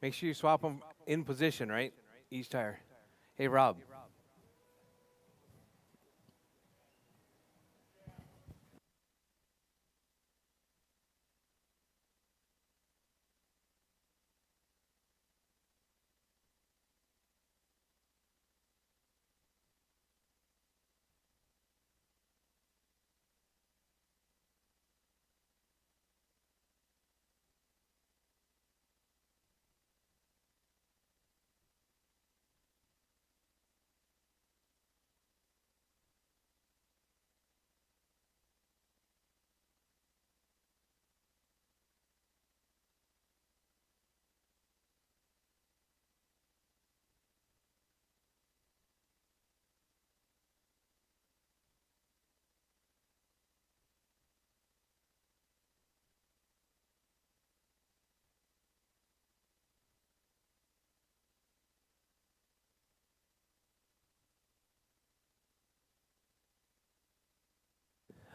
Make sure you swap them in position, right? Each tire. Hey, Rob.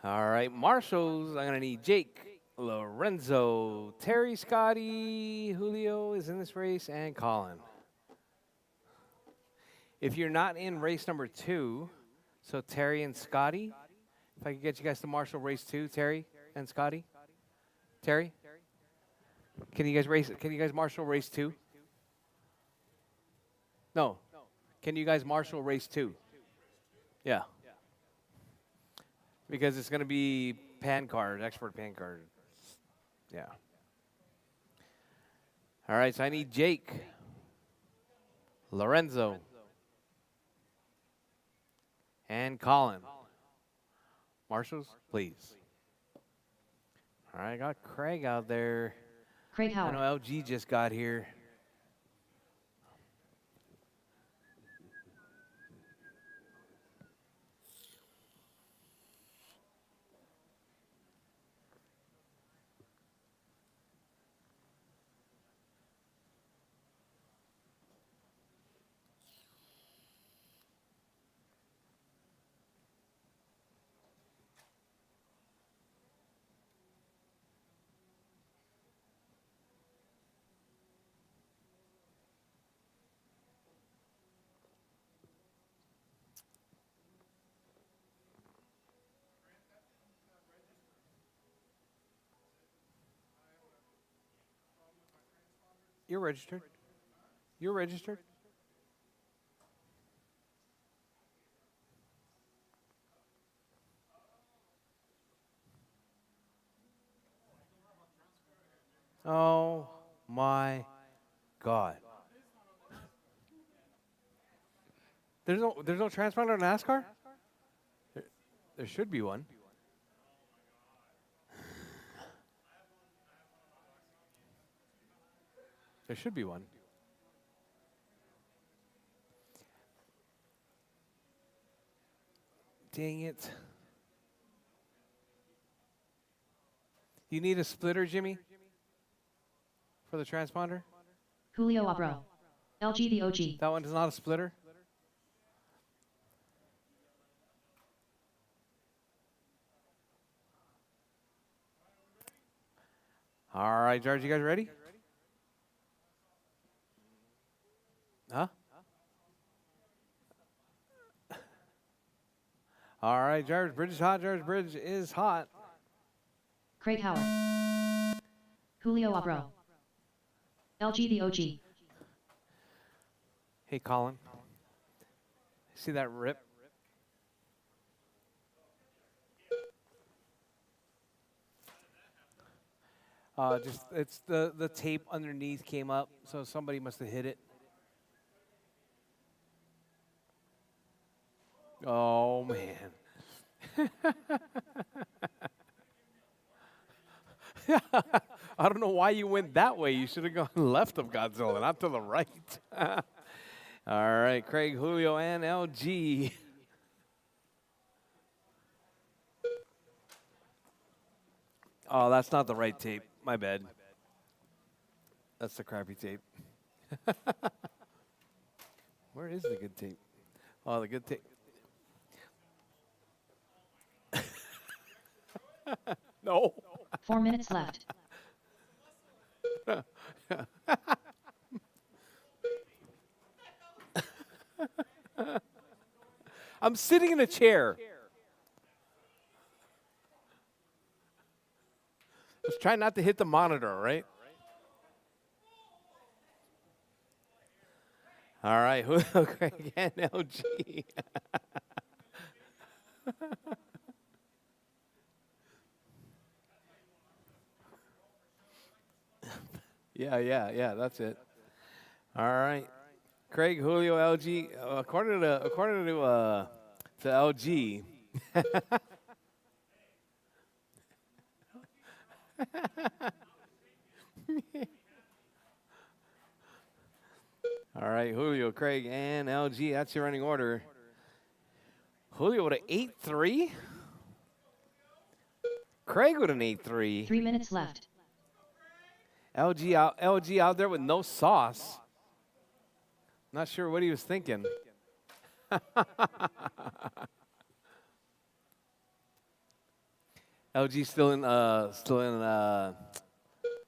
All right, marshals. I'm gonna need Jake, Lorenzo, Terry, Scotty, Julio is in this race, and Colin. If you're not in race number 2, so Terry and Scotty, if I could get you guys to marshal race 2, Terry and Scotty. Terry, can you guys race? Can you guys marshal race 2? No. Can you guys marshal race 2? Yeah. Because it's going to be pan card, expert pan card. Yeah. All right, so I need Jake, Lorenzo, and Colin. Marshals, please. All right, I got Craig out there. Craig I Howard. know LG just got here. You're registered. You're registered. Oh my God. There's no transponder in NASCAR? There should be one. There should be one. Dang it. You need a splitter, Jimmy, for the transponder? Julio Abro. LG the OG. That one is not a splitter? All right, George, you guys ready? Huh? All right, George Bridge is hot. George Bridge is hot. Craig Howard. Julio Abro. LG the OG. Hey, Colin. See that rip? Just it's the tape underneath came up, so somebody must have hit it. Oh man. I don't know why you went that way. You should have gone left of Godzilla, not to the right. All right, Craig, Julio, and LG. Oh, that's not the right tape. My bad. That's the crappy tape. Where is the good tape? Oh, the good tape. No. 4 minutes left. I'm sitting in a chair. Let's try not to hit the monitor, right? All right, Julio, Craig, and LG. Yeah, that's it. All right. Craig, Julio, LG. According to LG. All right, Julio, Craig, and LG. That's your running order. Julio with an 8-3. Craig with an 8-3. 3 minutes left. LG out there with no sauce. Not sure what he was thinking. LG still in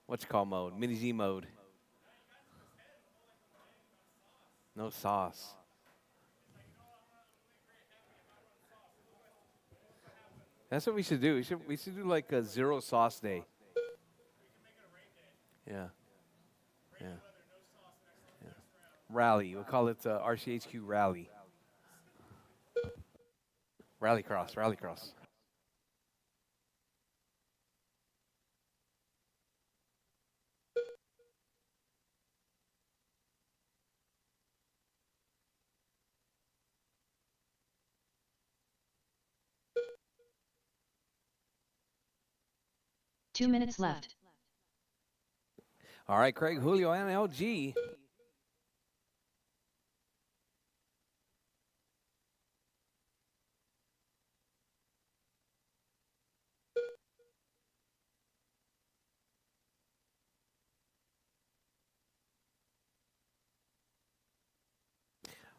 what you call mode, mini Z mode. No sauce. That's what we should do. We should do like a 0 sauce day. Yeah. Yeah. Yeah. Rally. We'll call it RCHQ Rally. Rallycross. Rallycross. Two minutes left. All right, Craig, Julio, and LG.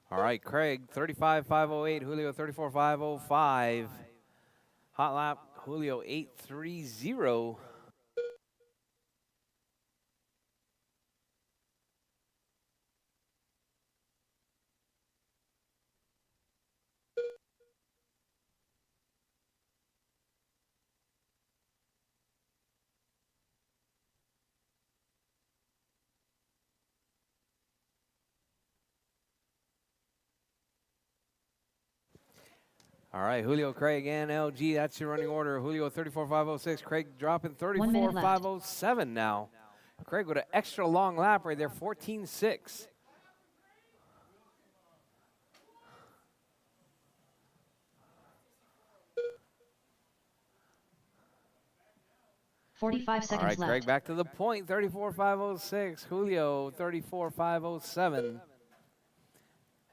All right, Craig, 35,508. Julio, 34,505. Hot lap, Julio, 830. All right, Julio, Craig, and LG. That's your running order. Julio, 34,506. Craig dropping 34,507 now. Craig with an extra long lap right there, 14.6. 45 seconds All right, left. Craig, back to the point, 34,506. Julio, 34,507.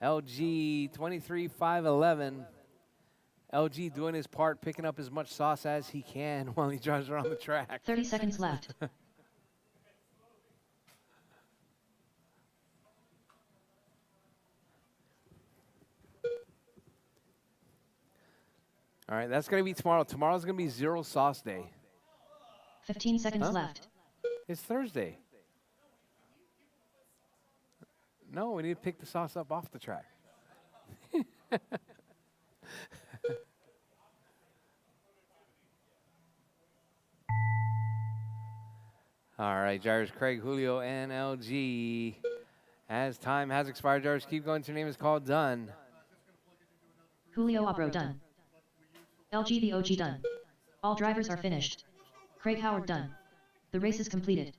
LG, 23,511. LG doing his part, picking up as much sauce as he can while he drives around the track. 30 seconds left. All right, that's going to be tomorrow. Tomorrow's going to be 0 sauce day. 15 seconds left. It's Thursday. No, we need to pick the sauce up off the track. All right, drivers Craig, Julio, and LG. As time has expired, drivers keep going. Your name is called done. Julio Abro done. LG the OG done. All drivers are finished. Craig Howard done. The race is completed.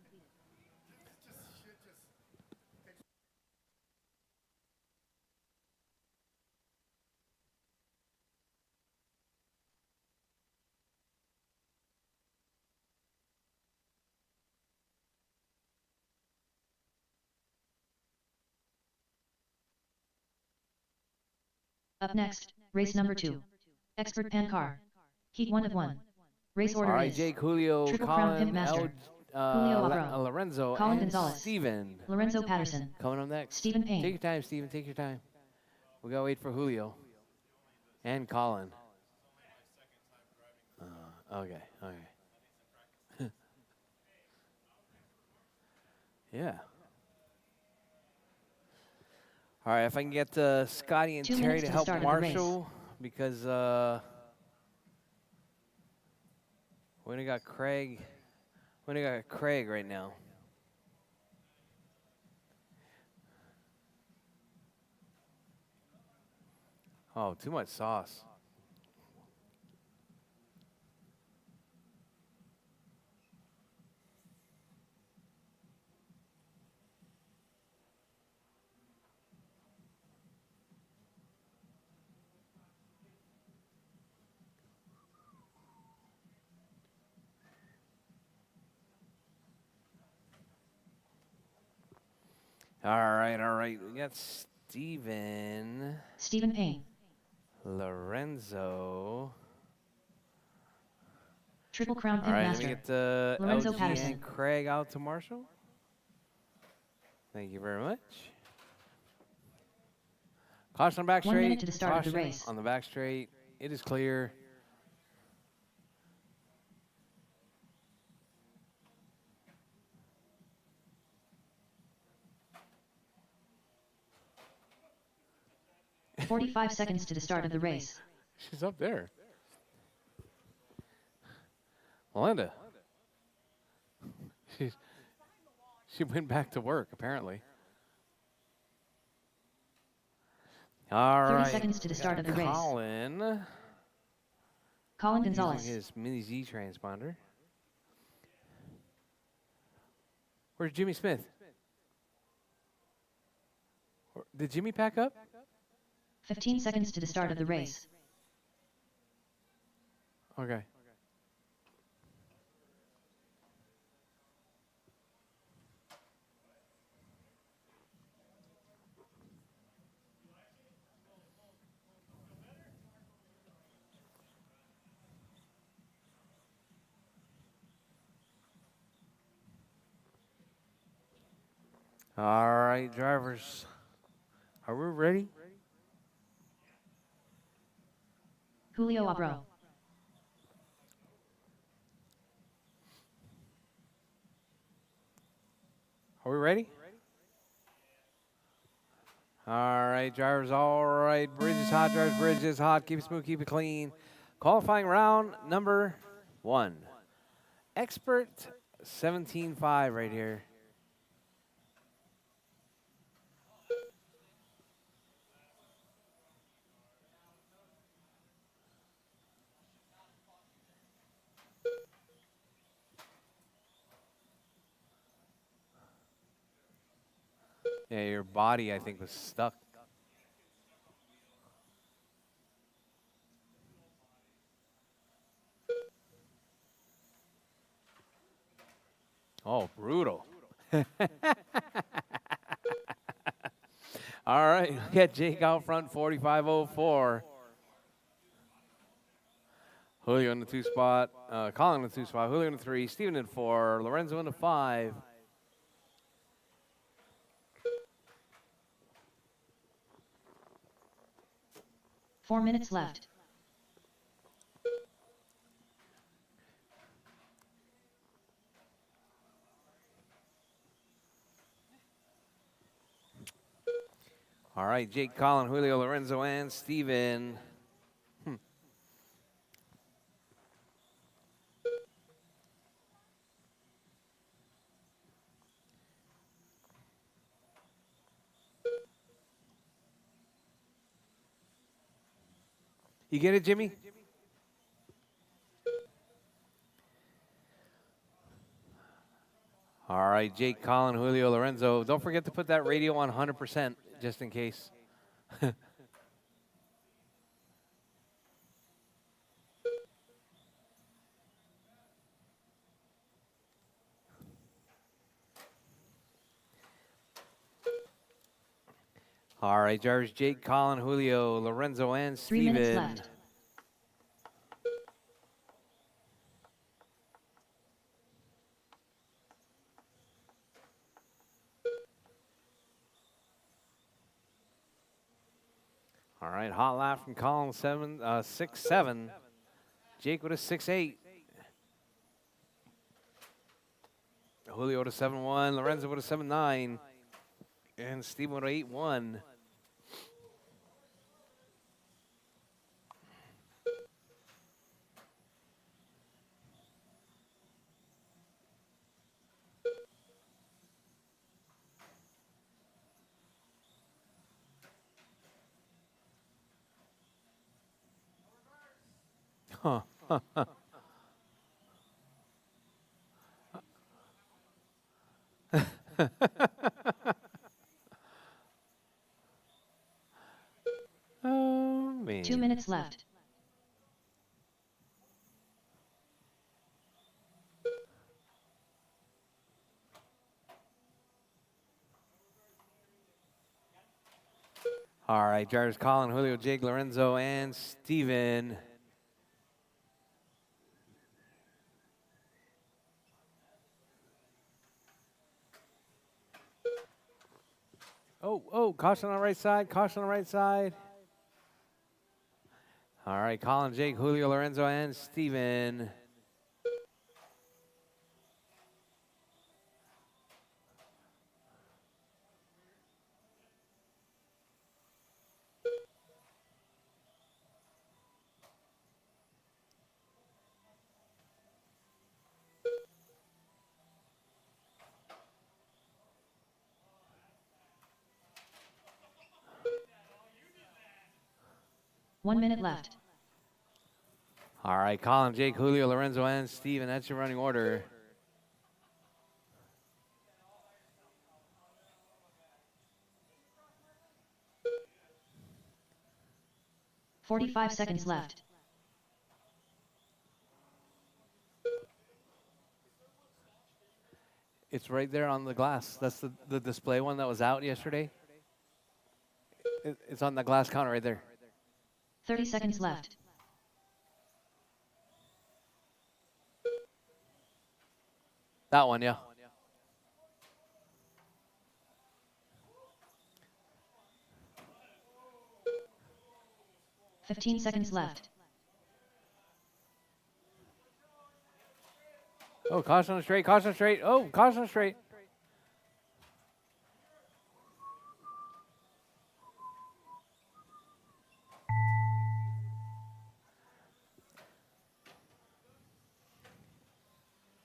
Up next, race number 2. Expert Pan Car. Heat 1 of 1. Race order All right, is Jake, Julio, Triple Crown Pimp Colin, Master. Julio Abro. Lorenzo, Colin and Gonzalez. Steven. Lorenzo Patterson. Coming up next. Stephen Payne. Take your time, Steven. Take your time. We got to wait for Julio and Colin. Okay. Yeah. All right, if I can get Scotty and 2 Terry minutes to to the help start of the race. Marshall, because we only got Craig. We only got Craig right now. Oh, too much sauce. All right, all right. We got Steven, Stephen Payne. Lorenzo. Triple Crown All Pimp right, let Master. me get the Lorenzo LG Patterson. and Craig out to Marshall. Thank you very much. Caution on the back 1 straight. minute to the start of the Caution race. on the back straight. It is clear. "45 seconds to the start of the race. She's up there. Melinda. She went back to work, apparently. All 30 right. seconds to the start of the race. Colin Gonzalez. using his mini Z transponder. Where's Jimmy Smith? Did Jimmy pack up? 15 seconds to the start of the race. Okay. All right, drivers. Are we ready? Julio Abro. Are we ready? All right, drivers. All right, bridge is hot, drivers. Bridge is hot. Keep it smooth, keep it clean. Qualifying round number 1. Expert 17.5 right here. Yeah, your body, I think, was stuck. Oh, brutal. All right, we got Jake out front, 45.04. Julio in the 2 spot. Colin in the 2 spot. Julio in the 3. Steven in 4. Lorenzo in the 5. "4 minutes left. All right, Jake, Colin, Julio, Lorenzo, and Steven. You get it, Jimmy? All right, Jake, Colin, Julio, Lorenzo. Don't forget to put that radio on 100% just in case. All right, drivers, Jake, Colin, Julio, Lorenzo, and 3 minutes Steven. left. All right, hot lap from Colin, 6.7. Jake with a 6.8. Julio with a 7.1. Lorenzo with a 7.9. And Steven with a 8.1. Oh, man. 2 minutes left. All right, drivers Colin, Julio, Jake, Lorenzo, and Steven. Oh, caution on the right side, caution on the right side. All right, Colin, Jake, Julio, Lorenzo, and Steven. One minute left. All right, Colin, Jake, Julio, Lorenzo, and Steven. That's your running order. Forty-five seconds left. It's right there on the glass. That's the display one that was out yesterday. It's on the glass counter right there. 30 seconds left. That one, yeah. Fifteen seconds left. Oh, caution on the straight, caution on the straight. Oh, caution on the straight.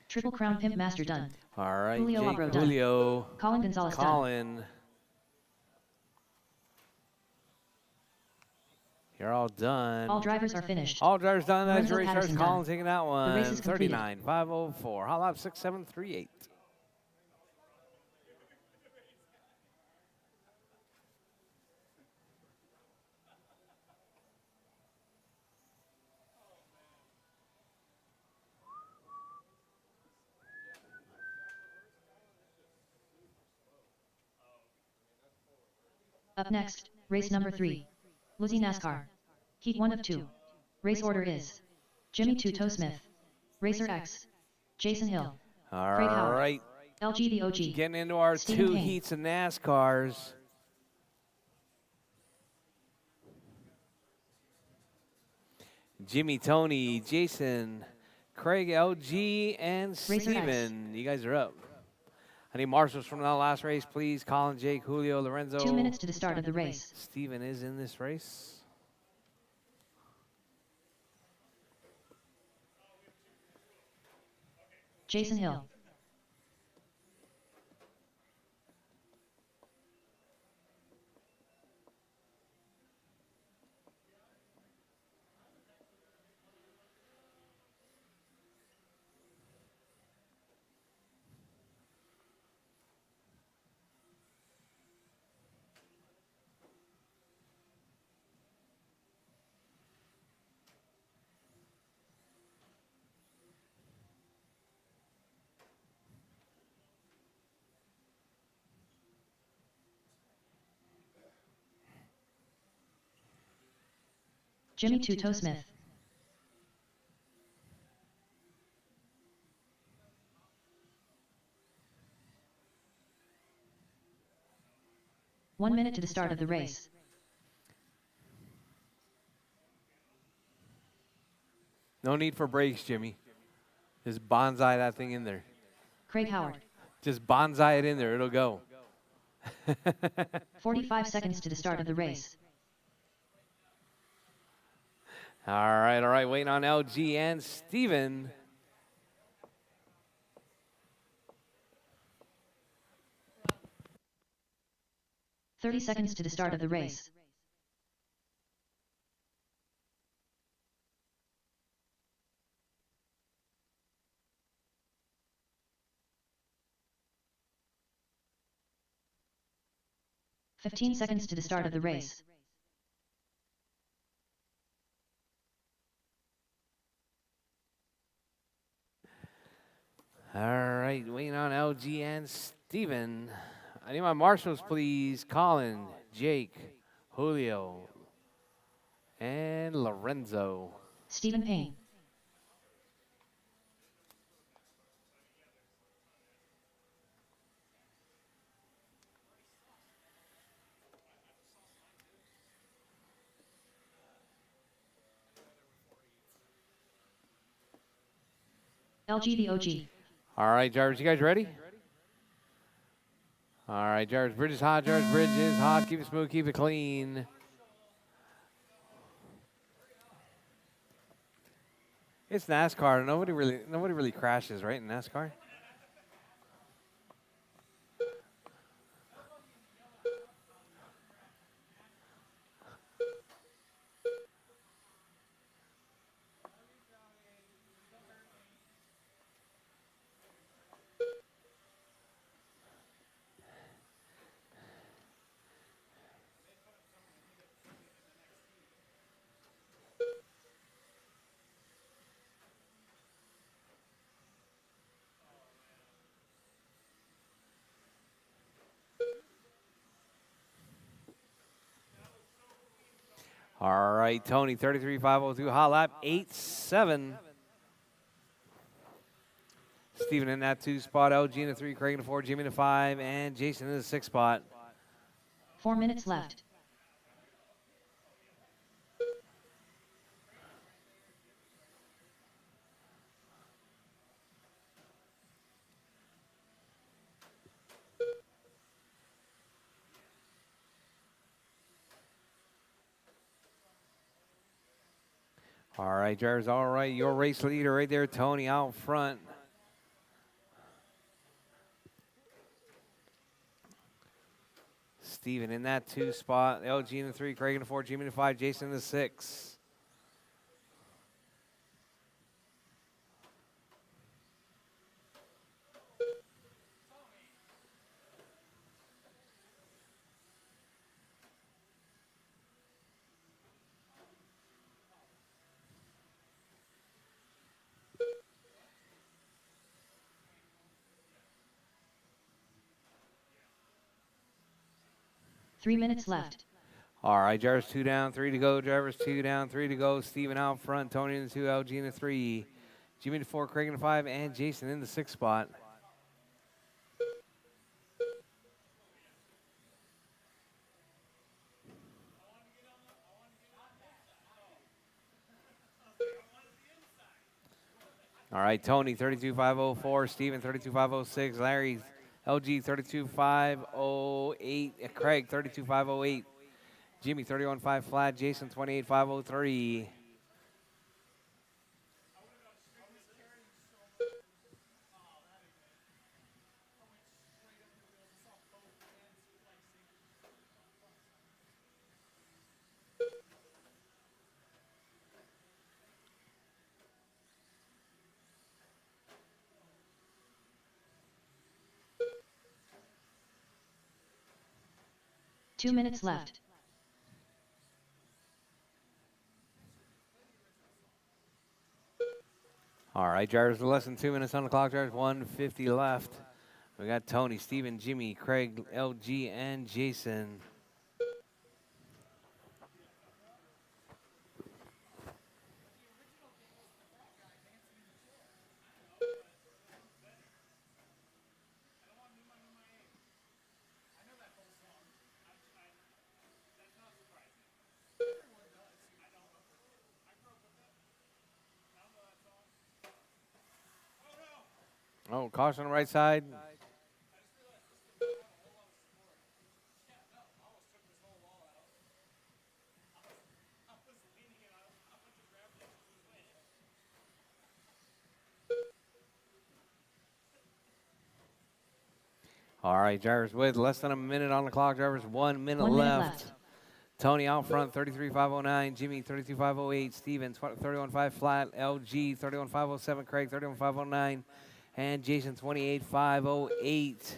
Triple Crown Pimp Master done. All right, Julio Jake, Abro done. Julio, Colin Gonzalez done. Colin. You're all done. All drivers are finished. All drivers done. That's Lorenzo your race starts. Patterson Colin done. taking that one. race is completed. 39,504. Hot lap 6738. Up next, race number 3. Lizzie NASCAR. Heat 1 of 2. Race order is Jimmy Two-Toe Smith, Racer X, Jason Hill, All Craig Howard, right. LG the OG, Getting into our Stephen two Payne. heats of NASCARs. Jimmy, Tony, Jason, Craig, LG, and Racer X. Steven. You guys are up. I need marshals from the last race, please. Colin, Jake, Julio, Lorenzo. 2 minutes to the start of the race. Steven is in this race. Jason Hill, Jimmy Two-Toe Smith, One minute to the start of the race. No need for brakes, Jimmy. Just bonsai that thing in there. Craig Howard, Just bonsai it in there. It'll go. 45 seconds to the start of the race. All right. Waiting on LG and Steven. "30 seconds to the start of the race. 15 seconds to the start of the race. All right, waiting on LG and Steven. I need my marshals, please. Colin, Jake, Julio, and Lorenzo. Stephen Payne. LG the OG. All right, Jarvis, you guys ready? All right, Jarvis Bridge is hot. Jarvis Bridge is hot. Keep it smooth, keep it clean. It's NASCAR. Nobody really crashes, right, in NASCAR? All right, Tony, 33.502, hot lap, 8.7. Steven in that 2 spot, LG in the 3, Craig in the 4, Jimmy in the 5, and Jason in the 6 spot. 4 minutes left. All right, drivers, all right. Your race leader right there, Tony, out front. Steven in that 2 spot, LG in the 3, Craig in the 4, Jimmy in the 5, Jason in the 6. Three minutes left. All right, drivers 2 down, 3 to go. Drivers 2 down, 3 to go. Steven out front, Tony in the 2, LG in the 3, Jimmy in the 4, Craig in the 5, and Jason in the 6 spot. All right, Tony, 32.504, Steven, 32.506, Larry, LG, 32.508, Craig, 32.508, Jimmy, 31.5 flat, Jason, 28.503. Two minutes left. All right, drivers, less than 2 minutes on the clock, drivers, 150 left. We got Tony, Steven, Jimmy, Craig, LG, and Jason. Oh, caution on the right side. All right, drivers, with less than a minute on the clock, drivers, 1 minute 1 minute left. left. Tony out front, 33.509, Jimmy, 32.508, Steven, 31.5 flat, LG, 31.507, Craig, 31.509, and Jason, 28.508.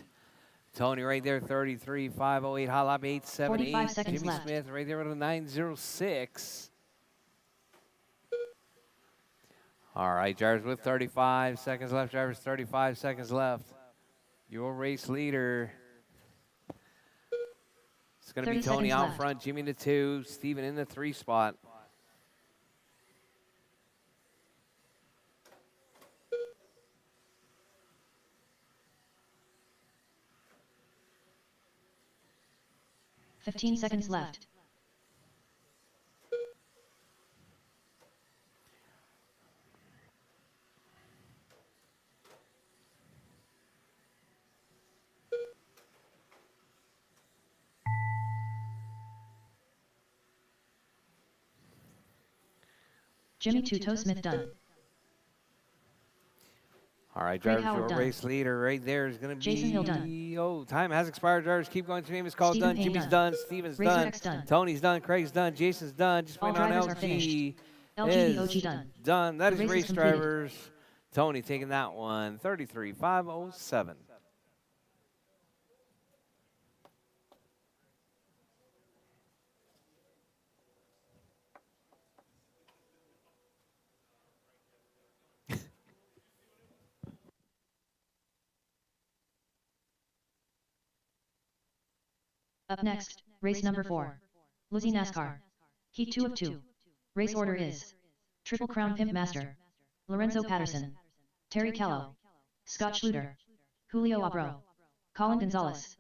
Tony right there, 33.508. Hot lap 878. 45 seconds Jimmy left. Smith right there with a 906. All right, drivers with 35 seconds left. Drivers 35 seconds left. Your race leader. It's going to be 30 Tony seconds out left. front, Jimmy in the 2, Steven in the 3 spot. Fifteen seconds left. Jimmy Two-Toe Smith done. All right, Craig drivers, Howard your done. race leader right there is going to be... Jason Hill done. Oh, time has expired. Drivers, keep going. Your name is called. Stephen Done. Payne Jimmy's done. done. Steven's Rchq done. done. Tony's done. Craig's done. Jason's done. Just All waiting on drivers are LG. finished. LG Is the OG done. done. That The is race is race completed. drivers. Tony taking that one. 33.507. Up next, race number 4. Lizzie NASCAR. Heat 2 of 2. Race order is Triple Crown Pimp Master, Lorenzo Patterson, Terry Callow, Scott Schluter, Julio Abro, Colin Gonzalez.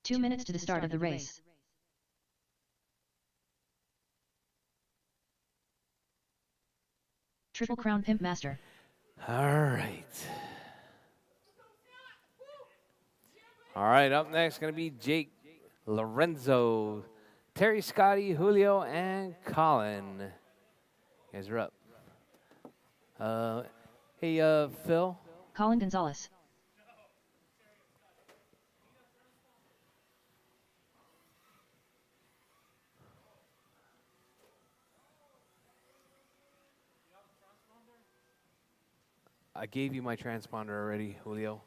Two minutes to the start of the race. Triple Crown Pimp Master. All right. All right, up next going to be Jake, Lorenzo, Terry, Scotty, Julio, and Colin. You guys are up. Hey, Phil. Colin Gonzalez. I gave you my transponder already, Julio.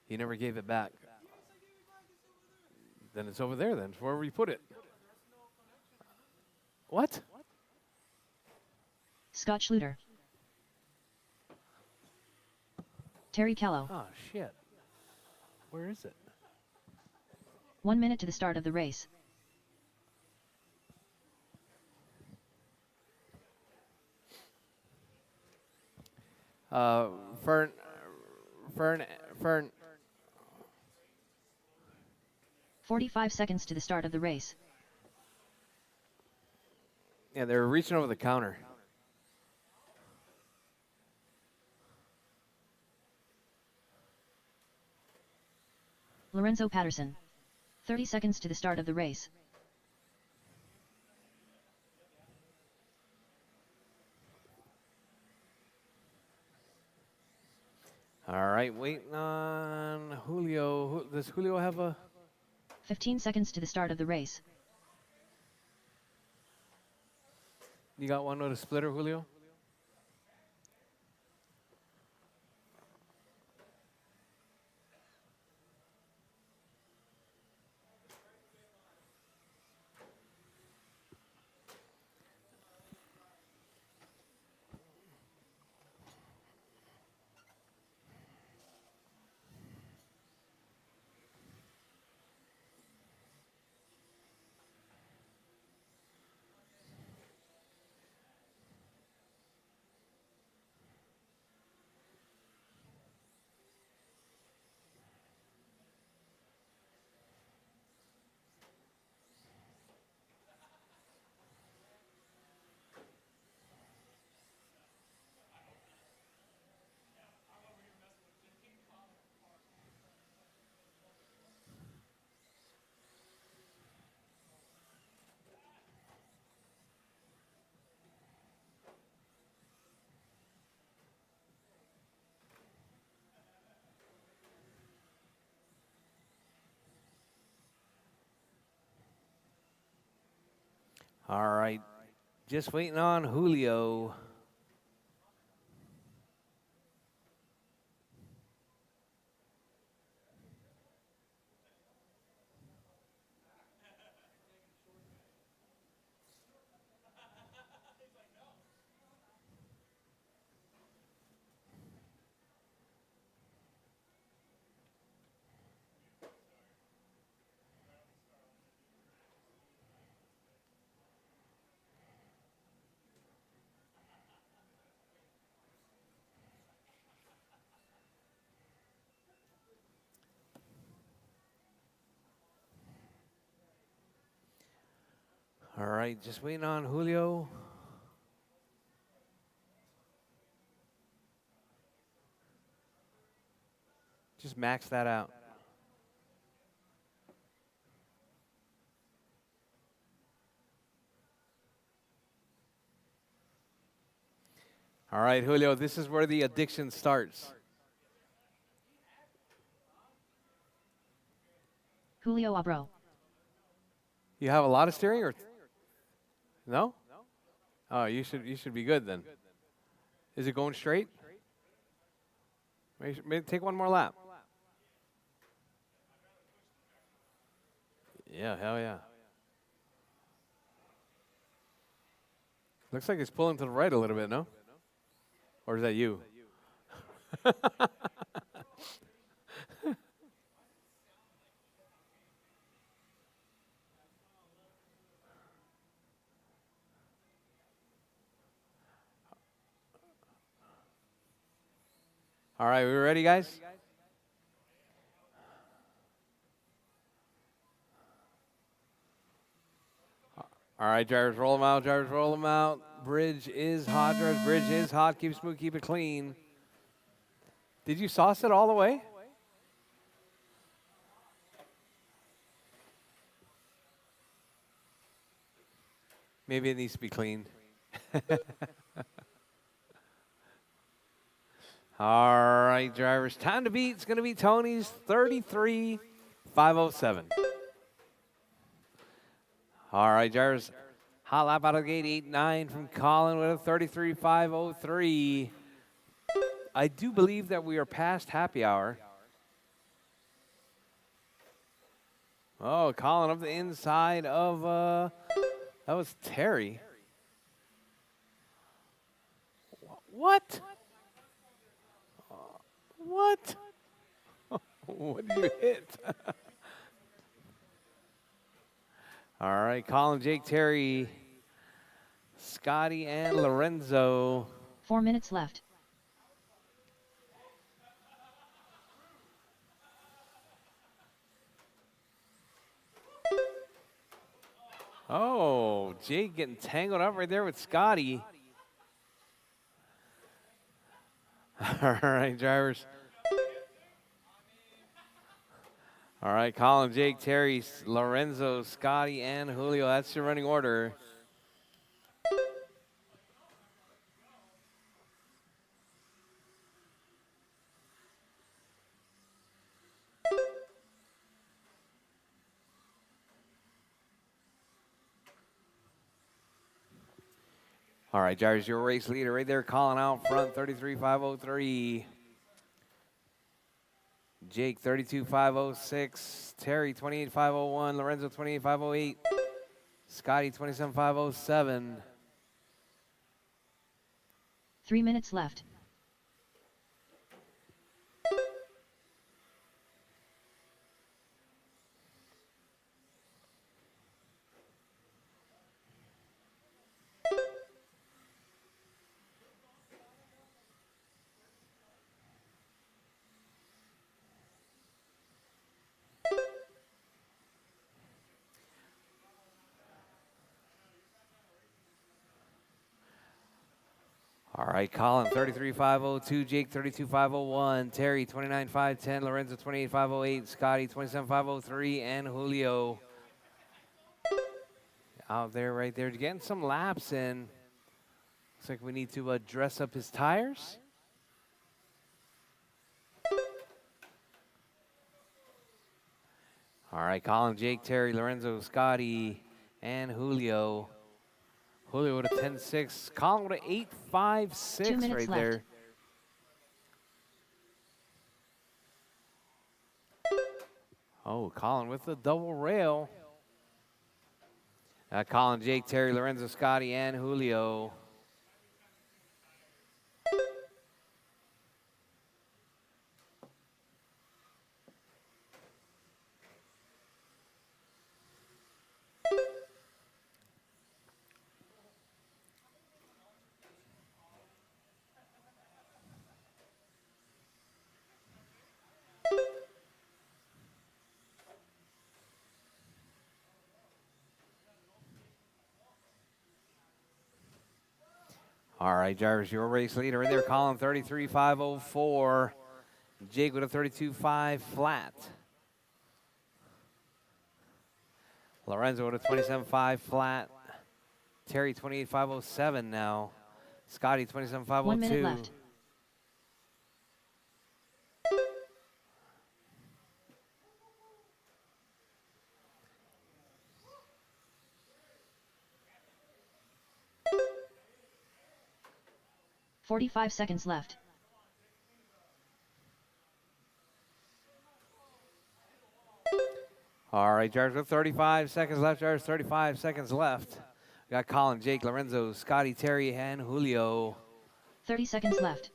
You never gave it back. Then it's over there then, it's wherever you put it. What? Scott Schluter. Terry Callow. Oh, shit. Where is it? 1 minute to the start of the race. Fern. 45 seconds to the start of the race. Yeah, they're reaching over the counter. Lorenzo Patterson. 30 seconds to the start of the race. All right, waiting on Julio. Does Julio have a... 15 seconds to the start of the race. You got one with a splitter, Julio? All right. Just waiting on Julio. All right, just waiting on Julio. Just max that out. All right, Julio, this is where the addiction starts. Julio Abro. You have a lot of steering or no? Oh, you should be good then. Is it going straight? Maybe take one more lap. Yeah, hell yeah. Looks like it's pulling to the right a little bit, no? Or is that you? All right, we ready, guys? All right, drivers, roll them out. Drivers, roll them out. Bridge is hot. Drivers, bridge is hot. Keep it smooth, keep it clean. Did you sauce it all the way? Maybe it needs to be cleaned. All right, drivers. Time to beat. It's going to be Tony's 33,507. All right, drivers. Hot lap out of the gate, 8-9 from Colin with a 33,503. I do believe that we are past happy hour. Oh, Colin up the inside of, that was Terry. What? What? What did you hit? All right, Colin, Jake, Terry, Scotty, and Lorenzo. 4 minutes left. Oh, Jake getting tangled up right there with Scotty. All right, drivers. All right, Colin, Jake, Terry, Lorenzo, Scotty, and Julio. That's your running order. All right, drivers, your race leader right there, Colin out front, 33,503. Jake, 32,506. Terry, 28,501. Lorenzo, 28,508. Scotty, 27,507. 3 minutes left. All right, Colin, 33,502. Jake, 32,501. Terry, 29,510. Lorenzo, 28,508. Scotty, 27,503. And Julio out there right there. Getting some laps in. Looks like we need to dress up his tires. All right, Colin, Jake, Terry, Lorenzo, Scotty, and Julio. Julio with a 10.6. Colin with an 8.56 2 minutes right left. there. Oh, Colin with the double rail. Colin, Jake, Terry, Lorenzo, Scotty, and Julio. All right, Jarvis, your race leader in there. Colin, 33.504. Jake with a 32.5 flat. Lorenzo with a 27.5 flat. Terry, 28.507 now. Scotty, 1 minute 27.502. left. "45 seconds left. All right, Jarvis with 35 seconds left. Jarvis, 35 seconds left. We got Colin, Jake, Lorenzo, Scotty, Terry, and Julio. 30 seconds left.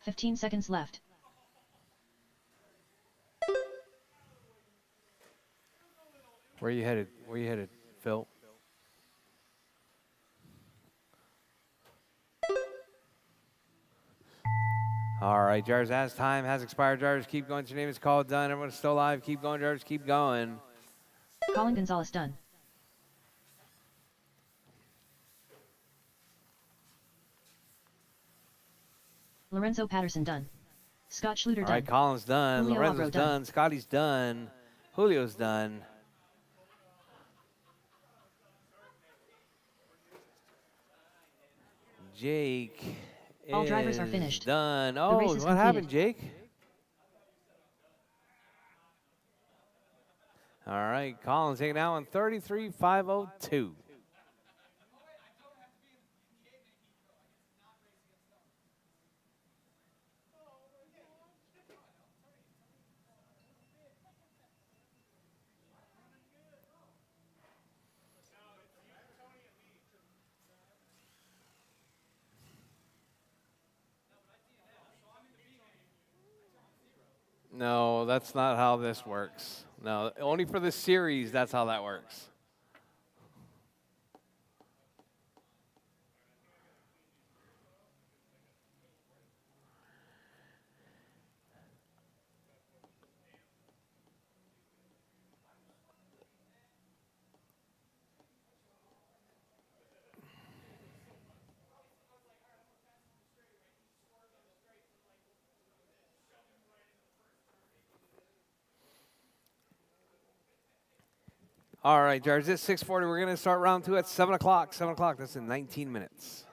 "15 seconds left. Where are you headed? Where are you headed, Phil? All right, Jarvis, as time has expired, Jarvis, keep going. Your name is called. Done. Everyone's still alive. Keep going, Jarvis. Keep going. Colin Gonzalez done. Lorenzo Patterson done. Scott Schluter All done. right, Colin's done. Julio Lorenzo's Alvaro done. done. Scotty's done. Julio's done. Jake All drivers are is finished. done. The Oh, race what is happened, completed. Jake? All right, Colin's taking out on 33.502. No, that's not how this works. No, only for the series, that's how that works. All right, Jarvis, it's 6:40. We're going to start round two at 7 o'clock. 7 o'clock, that's in 19 minutes.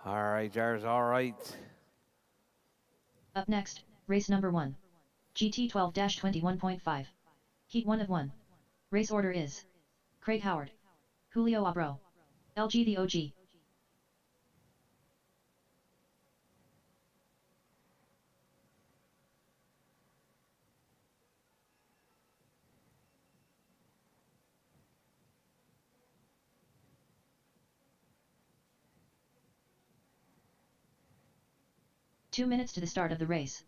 All right, Jars, all right. Up next, race number 1. GT 12-21.5. Heat 1 of 1. Race order is Craig Howard, Julio Abro, LG the OG. Two minutes to the start of the race.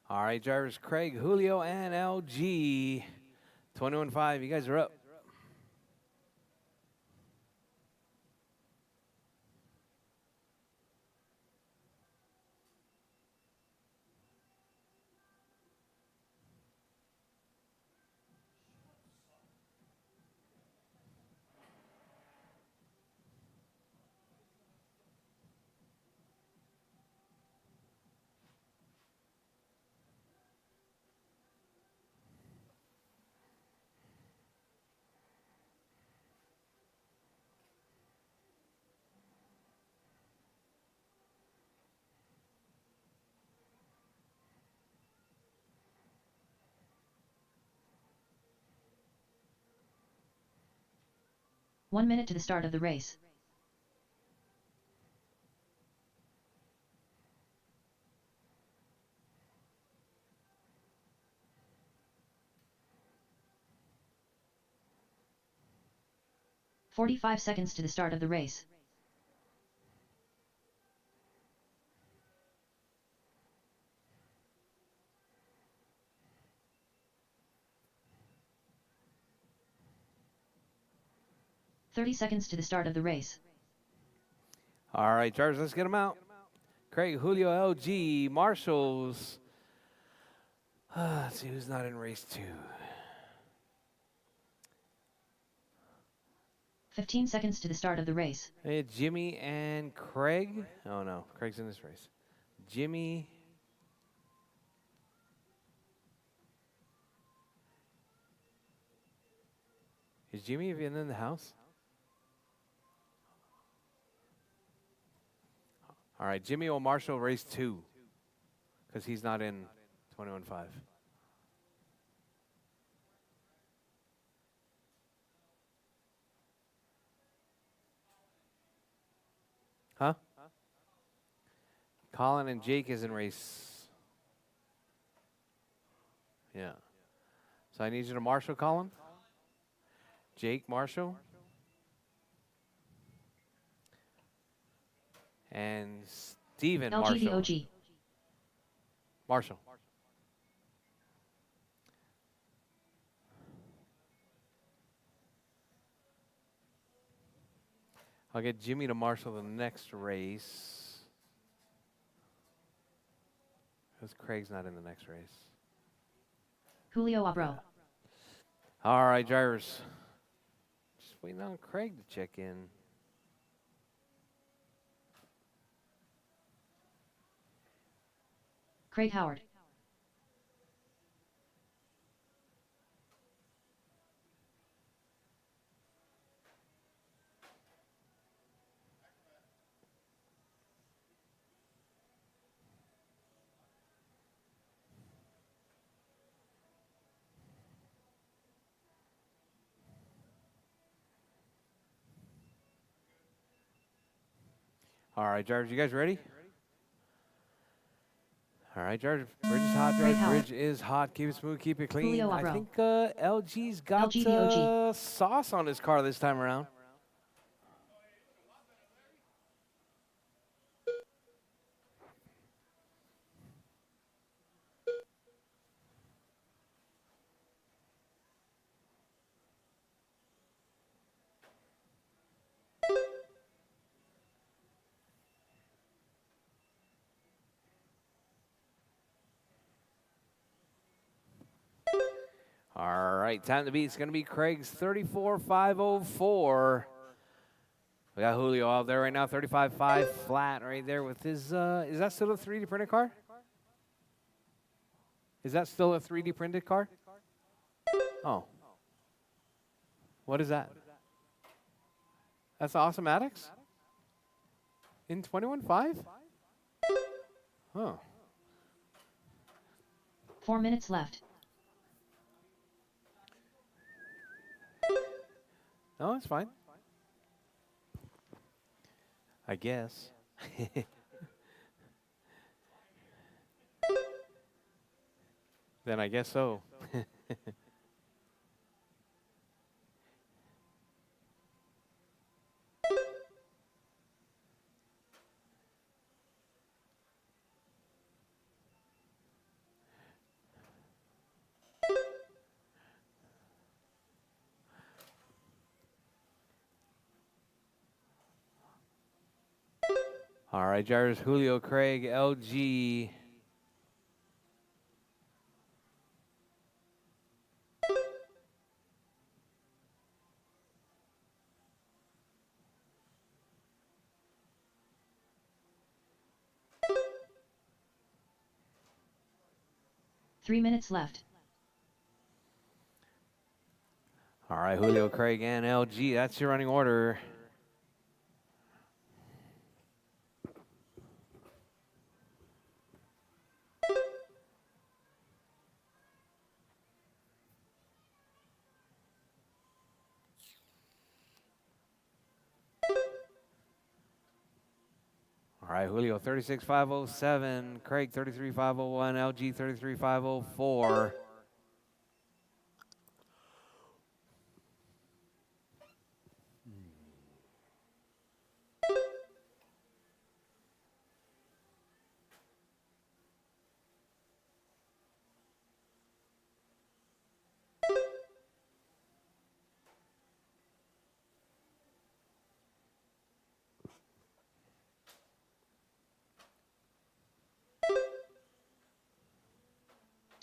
All right, Jarvis, Craig, Julio, and LG. 21-5, you guys are up. One minute to the start of the race. "45 seconds to the start of the race. "30 seconds to the start of the race. All right, Jarvis, let's get them out. Craig, Julio, LG, Marshalls. Let's see who's not in race 2. 15 seconds to the start of the race. Hey, Jimmy and Craig. Oh, no, Craig's in this race. Jimmy. Is Jimmy even in the house? All right, Jimmy or Marshall race 2 because he's not in 21-5. Huh? Colin and Jake is in race. Yeah. So I need you to Marshall, Colin. Jake, Marshall. And Steven, LG the Marshall. OG. Marshall. I'll get Jimmy to Marshall the next race. Because Craig's not in the next race. Julio Abro. All right, drivers. Just waiting on Craig to check in. Craig Howard. All right, drivers, you guys ready? All right, George. Bridge is hot, Craig George. Howard. Bridge is hot. Keep it smooth, keep it clean. Julio I Abro. think LG's got LG the OG. sauce on his car this time around. All right, time to beat. It's going to be Craig's 34.504. We got Julio out there right now, 35.5 flat right there with his, is that still a 3D printed car? Is that still a 3D printed car? Oh. What is that? That's Awesomatics? In 21.5? Huh. 4 minutes left. No, it's fine. I guess. Then I guess so. All right, drivers, Julio, Craig, LG. Three minutes left. All right, Julio, Craig, and LG. That's your running order. All right, Julio, 36,507. Craig, 33,501. LG, 33,504.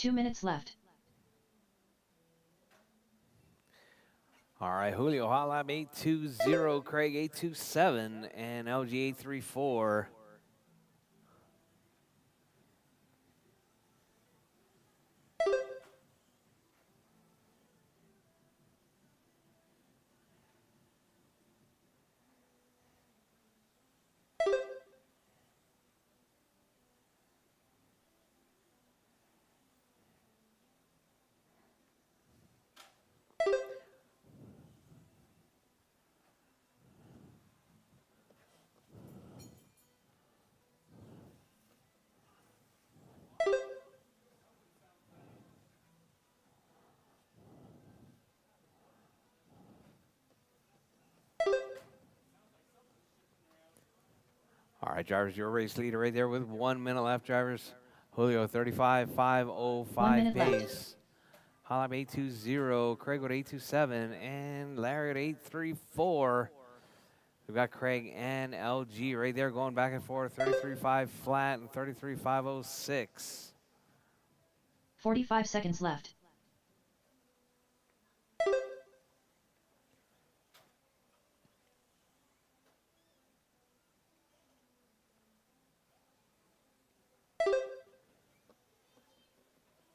Two minutes left. All right, Julio, Hot Lab 820, Craig 827, and LG 834. All right, drivers, your race leader right there with 1 minute left, drivers. Julio, 35,505 1 minute left. pace. Hot Lab 820, Craig with 827, and Larry at 834. We've got Craig and LG right there going back and forth, 33.5 flat and 33.506. 45 seconds left.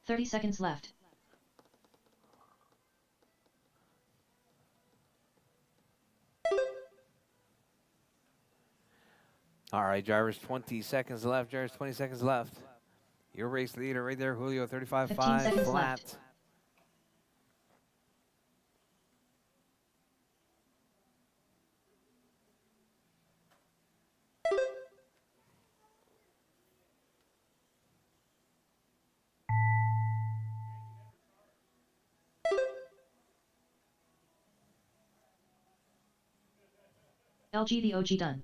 Thirty seconds left. All right, drivers, 20 seconds left. Drivers, 20 seconds left. Your race leader right there, Julio, 15 35.5 seconds flat. left. LG the OG done.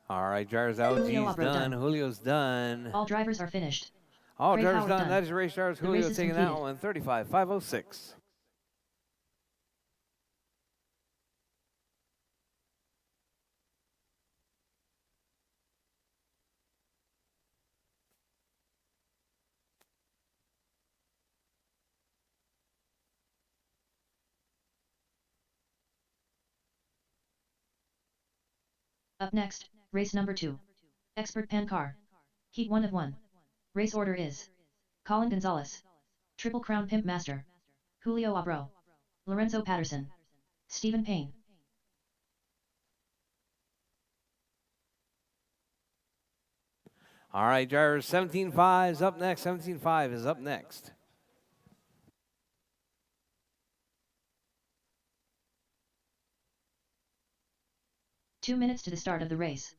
All right, drivers, Julio LG's Abro done. done. Julio's done. All drivers are finished. All Craig drivers Howard done. done. That is your race, drivers. The Julio race is taking that completed. one, 35.506. Up next, race number 2. Expert Pan Car. Heat 1 of 1. Race order is Colin Gonzalez. Triple Crown Pimp Master. Julio Abro. Lorenzo Patterson. Stephen Payne. All right, drivers, 17.5 is up next. 17.5 is up next. Two minutes to the start of the race.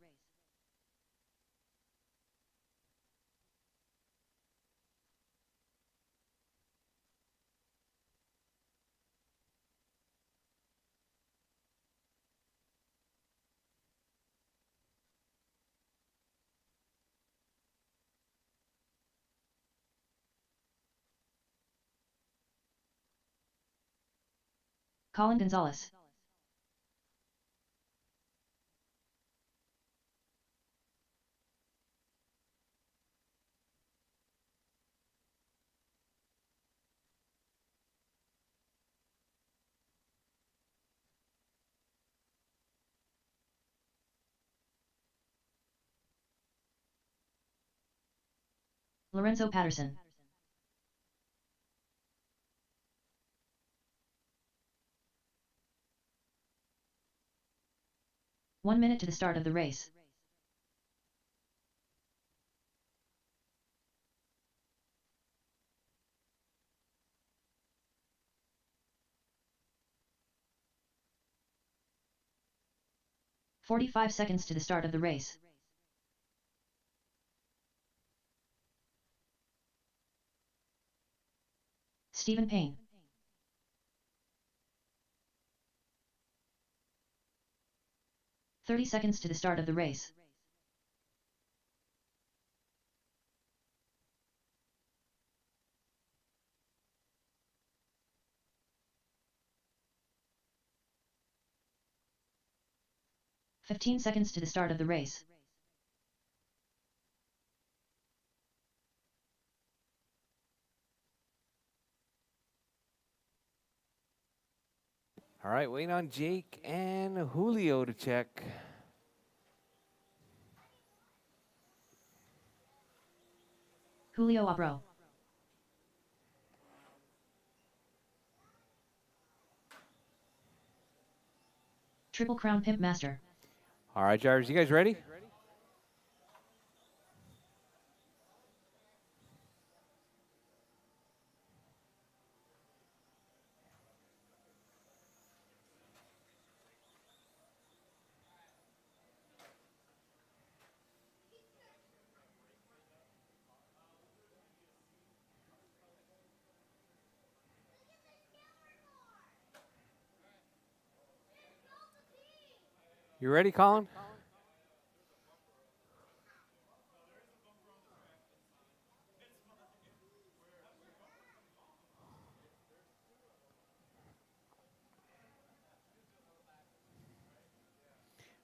Colin Gonzalez. Lorenzo Patterson. One minute to the start of the race. "45 seconds to the start of the race. Stephen Payne. "30 seconds to the start of the race. "15 seconds to the start of the race. All right, waiting on Jake and Julio to check. Julio Abro. Triple Crown Pimp Master. All right, drivers, you guys ready? You ready, Colin?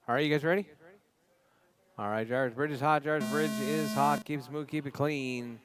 All right, you guys ready? All right, drivers, bridge is hot. Drivers, bridge is hot. Keep it smooth, keep it clean.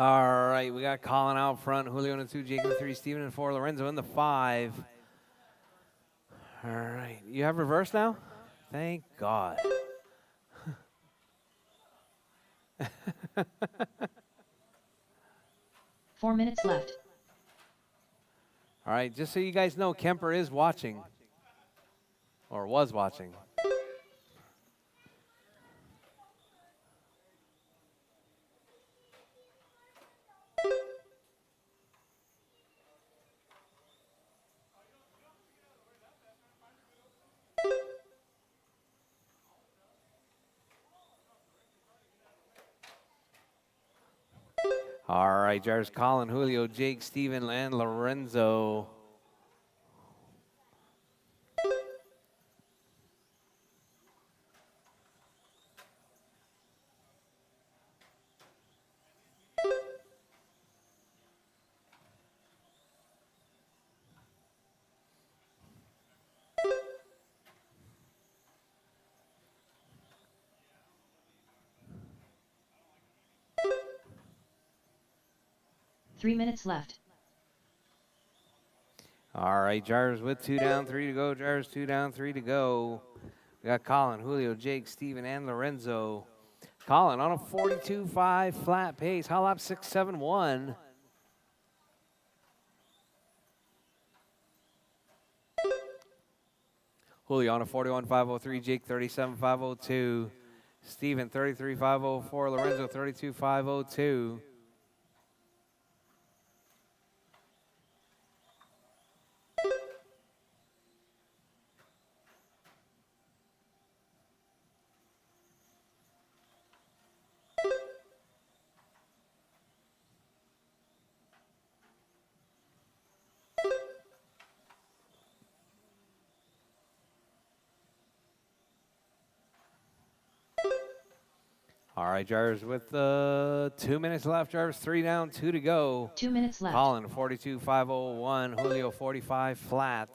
All right, we got Colin out front, Julio in the 2, Jake in the 3, Steven in the 4, Lorenzo in the 5. All right, you have reverse now? Thank God. 4 minutes left. All right, just so you guys know, Kemper is watching, or was watching. All right, drivers, Colin, Julio, Jake, Steven, and Lorenzo. 3 minutes left. All right, drivers with 2 down, 3 to go. Drivers 2 down, 3 to go. We got Colin, Julio, Jake, Steven, and Lorenzo. Colin on a 42.5 flat pace. High lap 6.71. Julio on a 41.503. Jake 37.502. Steven 33.504. Lorenzo 32.502. All right, drivers with 2 minutes left. Drivers 3 down, 2 to go. 2 minutes left. Colin 42.501. Julio 45 flat.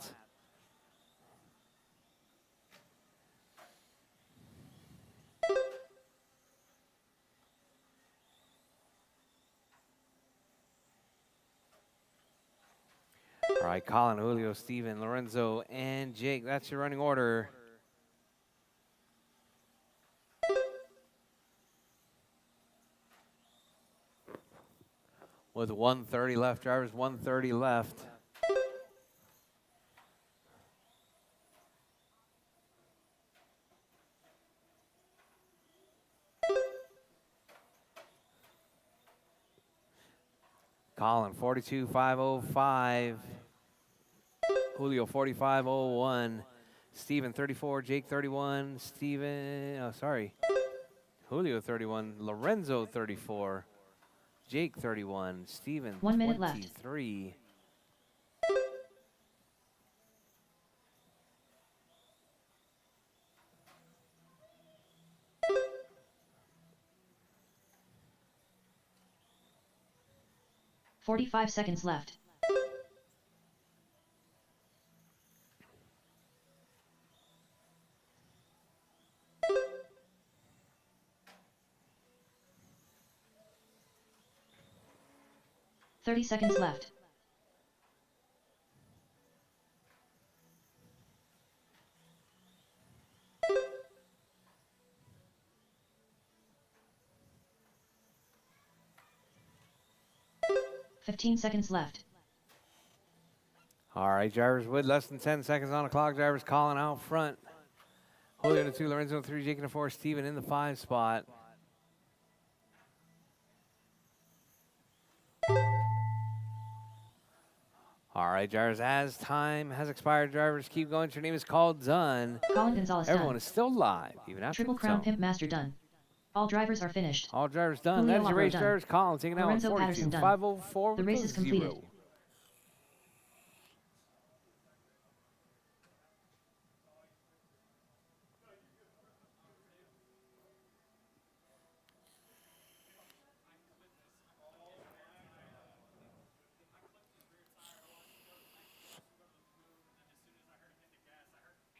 All right, Colin, Julio, Steven, Lorenzo, and Jake. That's your running order. With 1:30 left, drivers 1:30 left. Colin 42.505. Julio 45.01. Steven 34. Jake 31. Steven, oh, sorry. Julio 31. Lorenzo 34. Jake 31. Steven 1 minute left. 23. $45 seconds left. $30 left. $15 left. All right, drivers with less than 10 seconds on the clock. Drivers calling out front. Julio in the 2, Lorenzo in the 3, Jake in the 4, Steven in the 5 spot. All right, drivers, as time has expired, drivers keep going. Your name is called done. Colin Gonzalez Everyone done. is still live, even after Triple the Crown zone. Pimp Master done. All drivers are finished. All drivers done. Julio That is your Abro race, done. drivers. Colin taking out Lorenzo 42, Patterson done. 504 The race is completed. 0.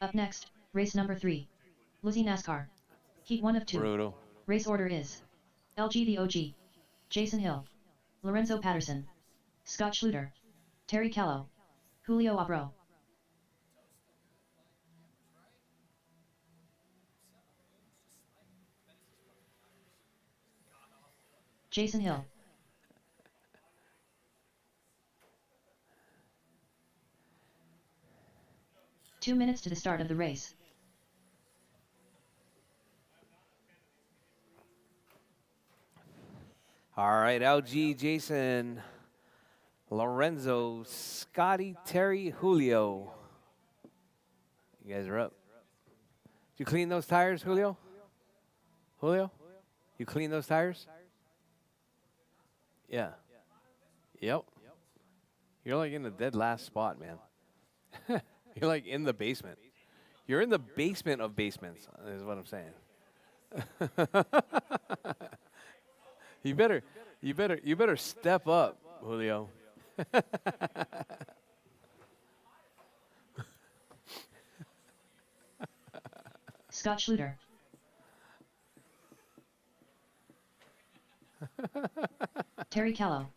Up next, race number 3. Lizzie NASCAR. Heat 1 of 2. Brutal. Race order is LG the OG, Jason Hill, Lorenzo Patterson, Scott Schluter, Terry Callow, Julio Abro. Jason Hill. Two minutes to the start of the race. All right, LG, Jason, Lorenzo, Scotty, Terry, Julio. You guys are up. Did you clean those tires, Julio? Julio? You clean those tires? Yeah. Yep. You're like in the dead last spot, man. You're like in the basement. You're in the basement of basements, is what I'm saying. You better step up, Julio. Scott Schluter. Terry Callow.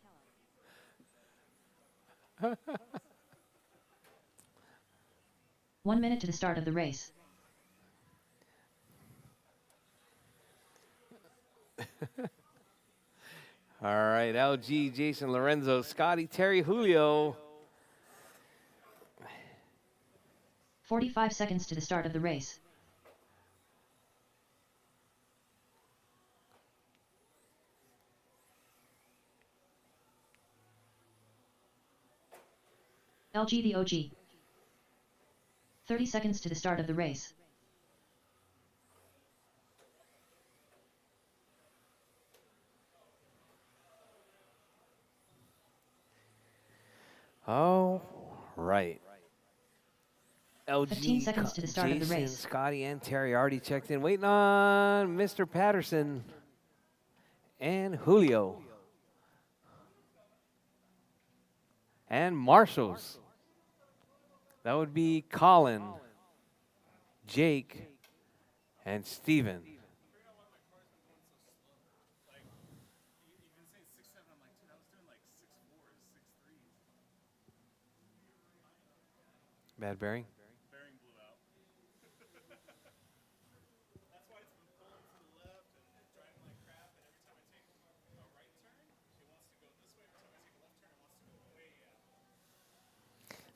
1 minute to the start of the race. All right, LG, Jason, Lorenzo, Scotty, Terry, Julio. 45 seconds to the start of the race. LG the OG. 30 seconds to the start of the race. Oh, right. 15 LG, seconds to the start of the Jason, race. Scotty, and Terry already checked in. Waiting on Mr. Patterson and Julio. And Marshals. That would be Colin, Jake, and Steven. Bad bearing?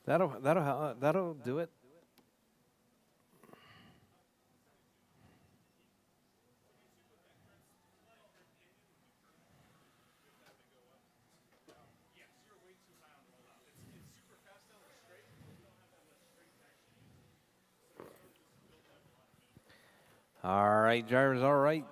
That'll do it. All right, drivers, all right.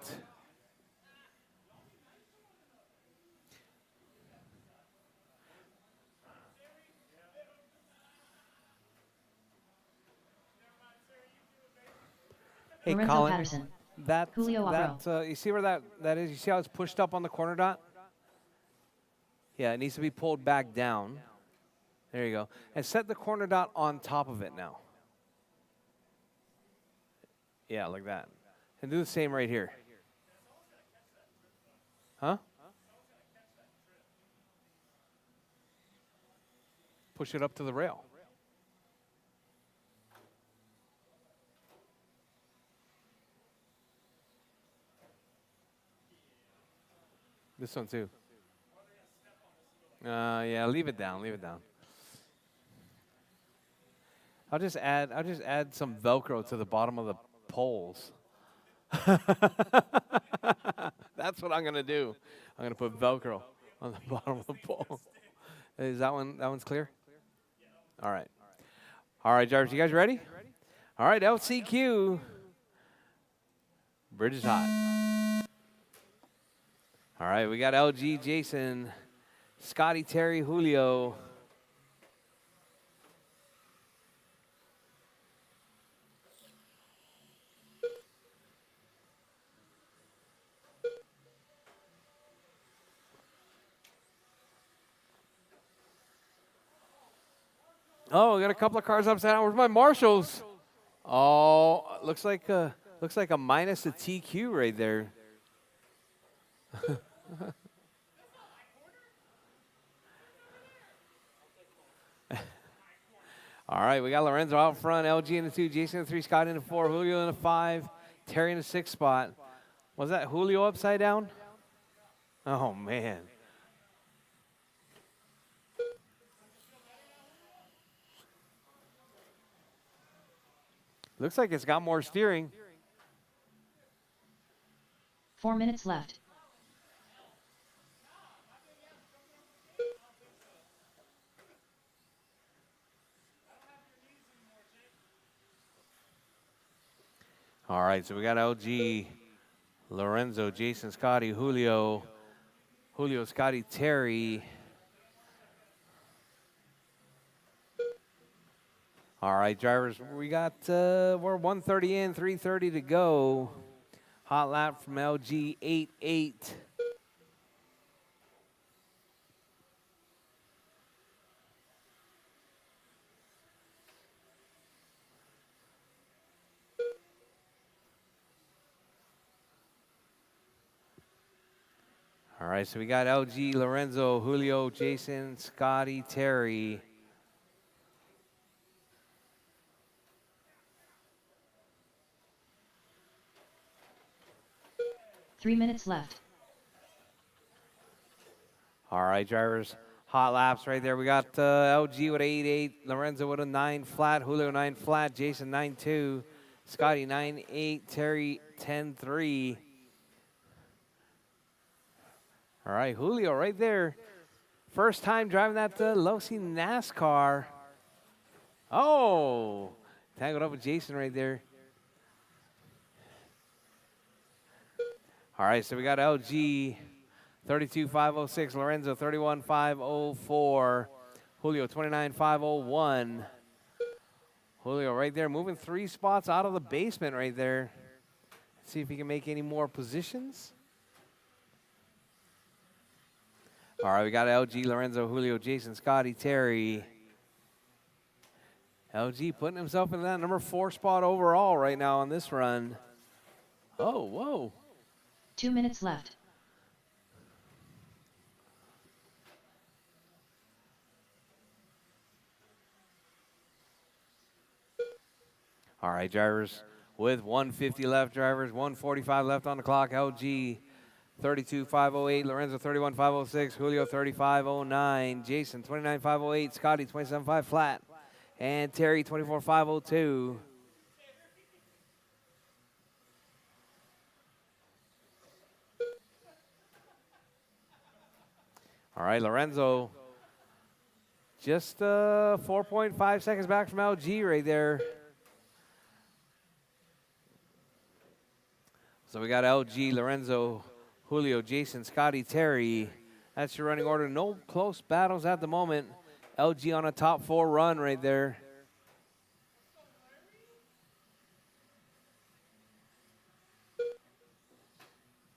Hey, Lorenzo Colin, Patterson. that Julio you see where that is? You see how it's pushed up on the corner dot? Yeah, it needs to be pulled back down. There you go. And set the corner dot on top of it now. Yeah, like that. And do the same right here. Huh? Push it up to the rail. This one too. Yeah, leave it down. Leave it down. I'll just add some Velcro to the bottom of the poles. That's what I'm gonna do. I'm gonna put Velcro on the bottom of the pole. Is that one? That one's clear. All right. All right, drivers, you guys ready? All right, LCQ. Bridge is hot. All right, we got LG, Jason, Scotty, Terry, Julio. Oh, we got a couple of cars upside down. Where's my marshals? Oh, looks like a minus a TQ right there. All right, we got Lorenzo out front, LG in the 2, Jason in the 3, Scott in the 4, Julio in the 5, Terry in the 6 spot. Was that Julio upside down? Oh, man. Looks like it's got more steering. 4 minutes left. All right, so we got LG, Lorenzo, Jason, Scotty, Julio, Scotty, Terry. All right, drivers, we got, we're 130 in, 330 to go. Hot lap from LG, 8-8. All right, so we got LG, Lorenzo, Julio, Jason, Scotty, Terry. 3 minutes left. All right, drivers. Hot laps right there. We got LG with 8.8, Lorenzo with a 9 flat, Julio 9 flat, Jason 9.2, Scotty 9.8, Terry 10.3. All right, Julio right there. First time driving that Losi NASCAR. Oh, tangled up with Jason right there. All right, so we got LG 32.506, Lorenzo 31.504, Julio 29.501. Julio right there, moving 3 spots out of the basement right there. See if he can make any more positions. All right, we got LG, Lorenzo, Julio, Jason, Scotty, Terry. LG putting himself in that number 4 spot overall right now on this run. Oh, whoa. 2 minutes left. All right, drivers, with 150 left, drivers, 145 left on the clock. LG 32.508, Lorenzo 31.506, Julio 35.09, Jason 29.508, Scotty 27.5 flat, and Terry 24.502. All right, Lorenzo just 4.5 seconds back from LG right there. So we got LG, Lorenzo, Julio, Jason, Scotty, Terry. That's your running order. No close battles at the moment. LG on a top 4 run right there.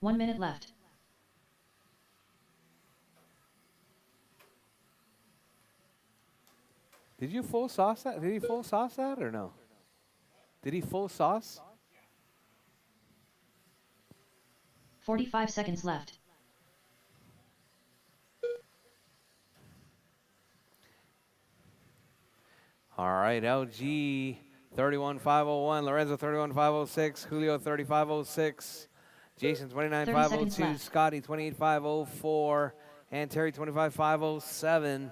One minute left. Did you full sauce that? Did he full sauce that or no? Did he full sauce? 45 seconds left. All right, LG 31.501, Lorenzo 31.506, Julio 35.06, Jason 29.502, left. Scotty 28.504, and Terry 25.507.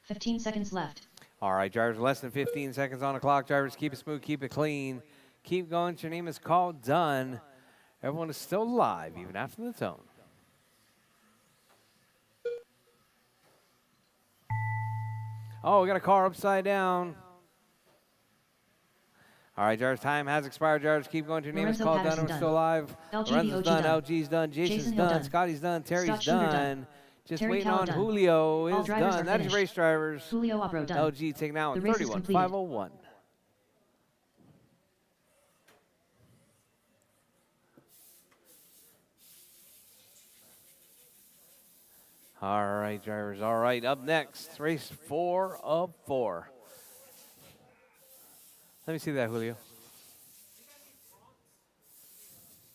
$15 seconds left. All right, drivers, less than 15 seconds on the clock. Drivers, keep it smooth, keep it clean. Keep going. Your name is called. Done. Everyone is still alive, even after the tone. Oh, we got a car upside down. All right, drivers, time has expired. Drivers, keep going. Your name is Lorenzo called. Patterson Done. We're still alive. LG Lorenzo's the OG done. LG's done. Jason's Jason Hill done. done. Scotty's done. Terry's Scott Shooter done. done. Just Terry waiting Callow on done. Julio All is drivers done. are That is your finished. race, drivers. Julio Abro done. LG taking out The race is completed. 31.501. All right, drivers. All right, up next, race 4 of 4. Let me see that, Julio.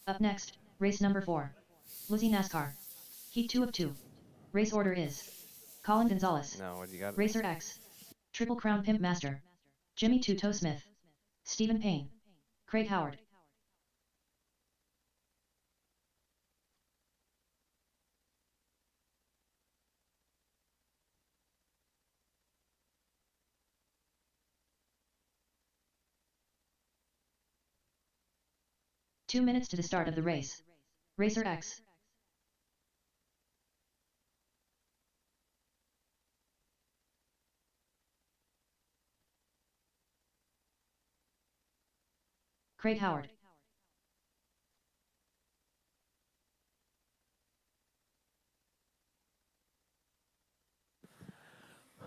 Up next, race number 4. Lizzie NASCAR. Heat 2 of 2. Race order is Colin Gonzalez. No, what do you got? Racer X. Triple Crown Pimp Master. Jimmy Two-Toe Smith. Stephen Payne. Craig Howard. Two minutes to the start of the race. Racer X. Craig Howard.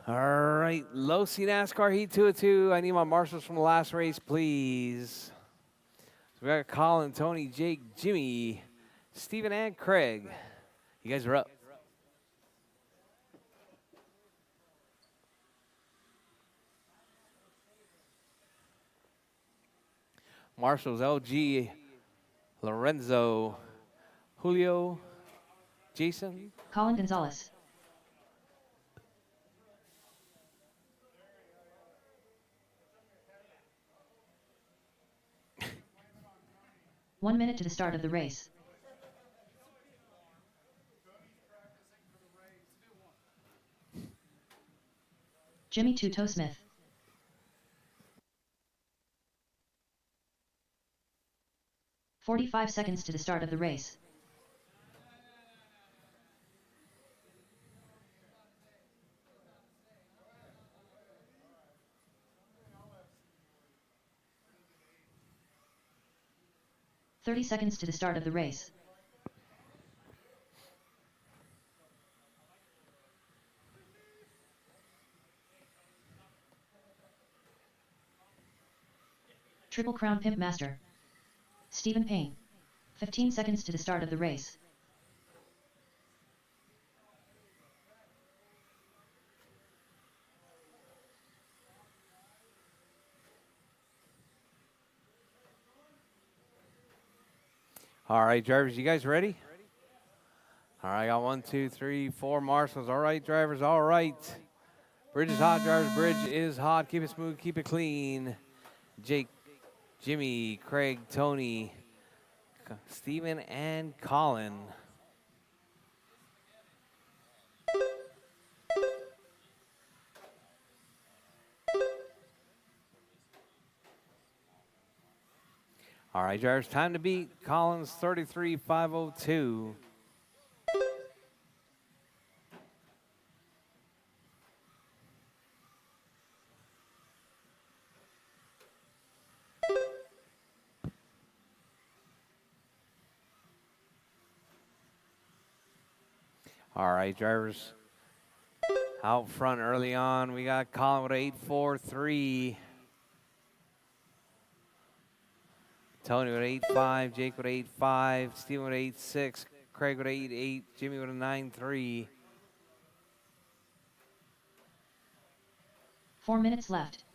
All right, Losi NASCAR Heat 2 of 2. I need my marshals from the last race, please. So we got Colin, Tony, Jake, Jimmy, Steven, and Craig. You guys are up. Marshals, LG, Lorenzo, Julio, Jason. Colin Gonzalez. 1 minute to the start of the race. Jimmy Two-Toe Smith. 45 seconds to the start of the race. "30 seconds to the start of the race. Triple Crown Pimp Master. Stephen Payne. 15 seconds to the start of the race. All right, drivers, you guys ready? All right, I got 1, 2, 3, 4 marshals. All right, drivers, all right. Bridge is hot, drivers. Bridge is hot. Keep it smooth, keep it clean. Jake, Jimmy, Craig, Tony, Steven, and Colin. All right, drivers, time to beat Colin's 33,502. All right, drivers. Out front early on, we got Colin with an 8.43. Tony with 8.5, Jake with 8.5, Steven with 8.6, Craig with 8.8, Jimmy with a 9.3. 4 minutes left.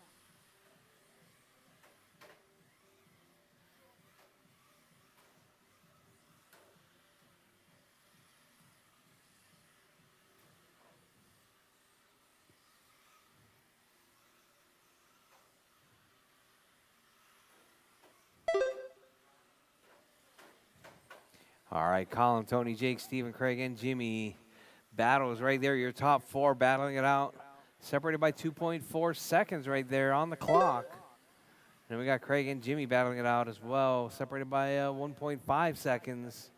All right, Colin, Tony, Jake, Steven, Craig, and Jimmy. Battle is right there. Your top four battling it out. Separated by 2.4 seconds right there on the clock. And we got Craig and Jimmy battling it out as well. Separated by 1.5 seconds.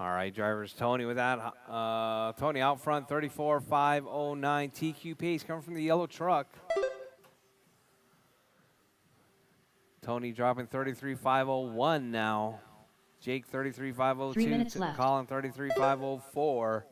All right, drivers. Tony with that. Tony out front, 34,509. TQ pace coming from the yellow truck. Tony dropping 33,501 now. Jake 33,502. 3 minutes left. Colin 33,504.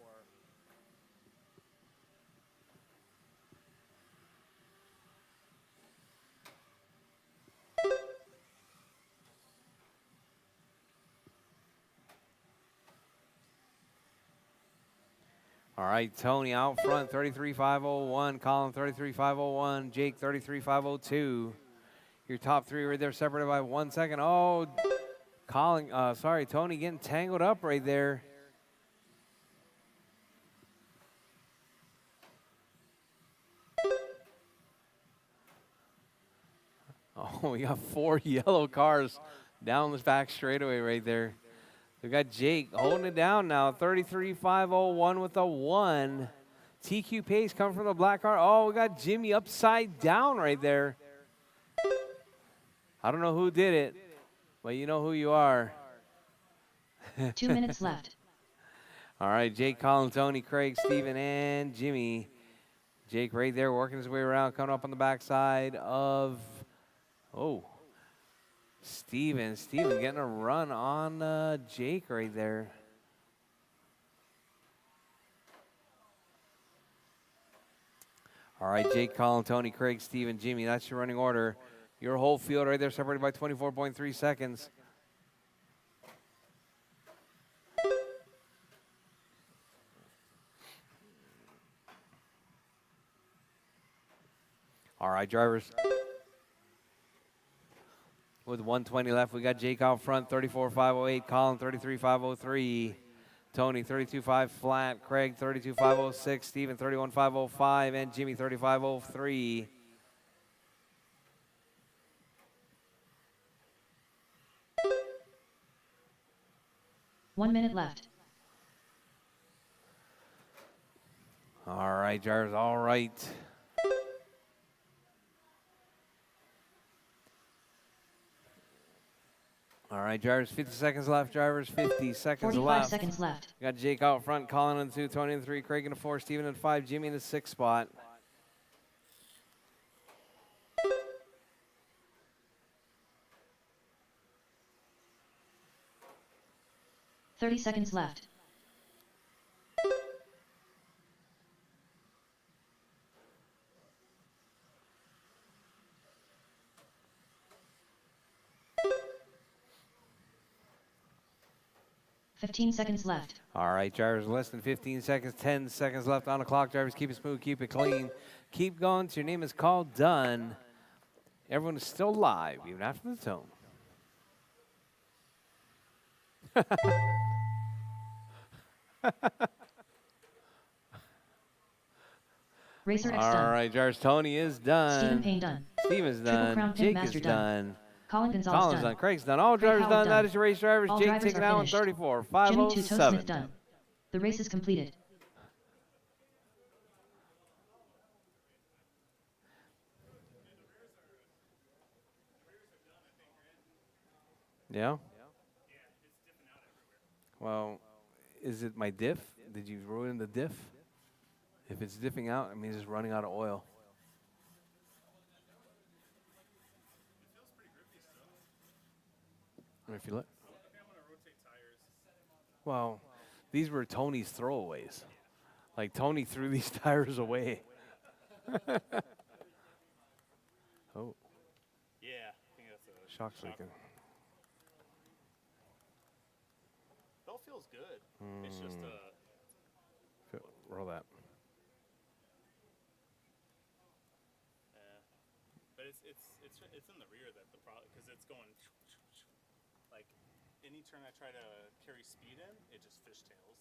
All right, Tony out front, 33,501. Colin 33,501. Jake 33,502. Your top three right there separated by 1 second. Oh, Tony getting tangled up right there. Oh, we got 4 yellow cars down this back straightaway right there. We got Jake holding it down now, 33,501 with a 1. TQ pace coming from the black car. Oh, we got Jimmy upside down right there. I don't know who did it, but you know who you are. 2 minutes left. All right, Jake, Colin, Tony, Craig, Steven, and Jimmy. Jake right there working his way around, coming up on the backside of, Steven getting a run on Jake right there. All right, Jake, Colin, Tony, Craig, Steven, Jimmy, that's your running order. Your whole field right there separated by 24.3 seconds. All right, drivers. With 120 left, we got Jake out front, 34,508. Colin, 33,503. Tony 32.5 flat, Craig 32.506, Steven 31.505, and Jimmy 35.03. One minute left. All right, Jars, all right. All right, drivers, 50 seconds left. Drivers, 50 seconds 45 left. seconds left. We got Jake out front, Colin in 2, Tony in 3, Craig in 4, Steven in 5, Jimmy in the 6th spot. Thirty seconds left. $15 seconds left. All right, drivers, less than 15 seconds, 10 seconds left on the clock. Drivers, keep it smooth, keep it clean. Keep going till your name is called done. Everyone is still live, even after the tone. Racer X All done. right, Jars, Tony is done. Stephen Payne done. Steven's Triple done. Crown Pimp Jake Master is done. done. Colin Gonzalez Colin's done. done. Craig's done. All Craig drivers Howell done. That is your race drivers. All Jake drivers taking are out in finished. 34. Jimmy Two Toe 507. Smith done. The race is completed. Yeah? Well, is it my diff? Did you ruin the diff? If it's diffing out, it means it's running out of oil. Let me feel it. Well, these were Tony's throwaways. Like, Tony threw these tires away. Oh, Yeah, I think that's a shock's leaking. Belt feels good. It's just Roll that. but it's in the rear that the problem, because it's going like any turn I try to carry speed in, it just fishtails.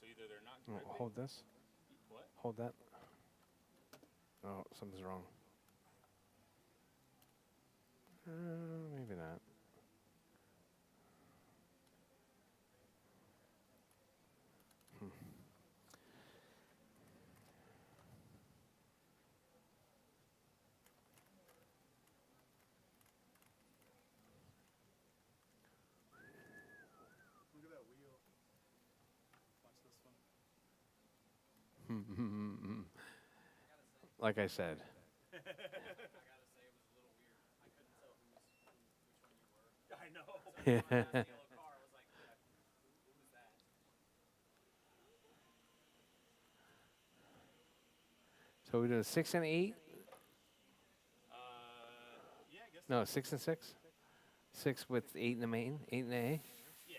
So either they're not Oh, gripping. hold this. What? Hold that. Oh, something's wrong. Maybe not. Look at that wheel. Watch this one. Like I said. I gotta say it was a little weird. I couldn't tell which one you were. I know. Yeah. Yellow car. I was like, who was that? So we're doing 6 and 8? Yeah, I guess. No, 6 and 6? 6 with 8 in the main, 8 in the A. Yeah.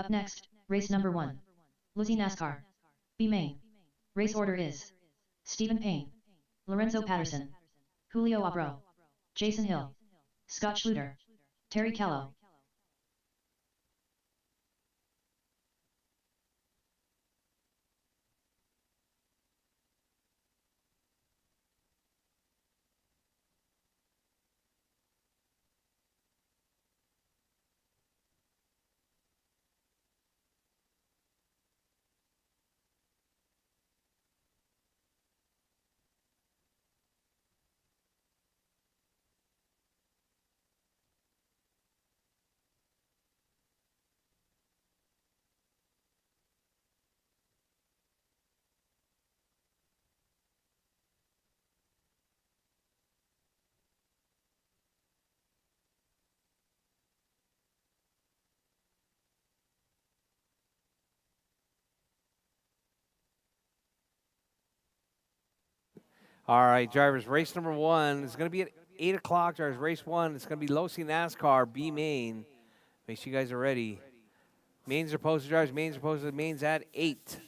Up next, race number 1. Lizzie NASCAR. B main. Race order is Stephen Payne, Lorenzo Patterson, Julio Abro, Jason Hill, Scott Schluter, Terry Callow. All right, drivers, race number 1 is going to be at 8 o'clock. Drivers, race 1, it's going to be Losi NASCAR, B main. Make sure you guys are ready. Mains are posted, drivers. Mains are posted. Mains at 8.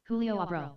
Julio Abro.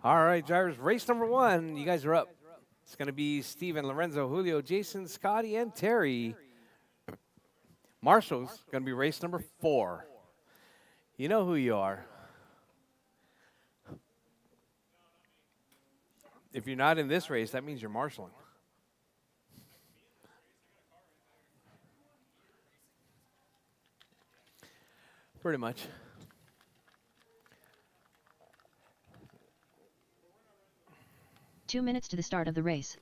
All right, drivers, race number 1. You guys are up. It's going to be Steven, Lorenzo, Julio, Jason, Scotty, and Terry. Marshall's going to be race number 4. You know who you are. If you're not in this race, that means you're marshalling. Pretty much. Two minutes to the start of the race.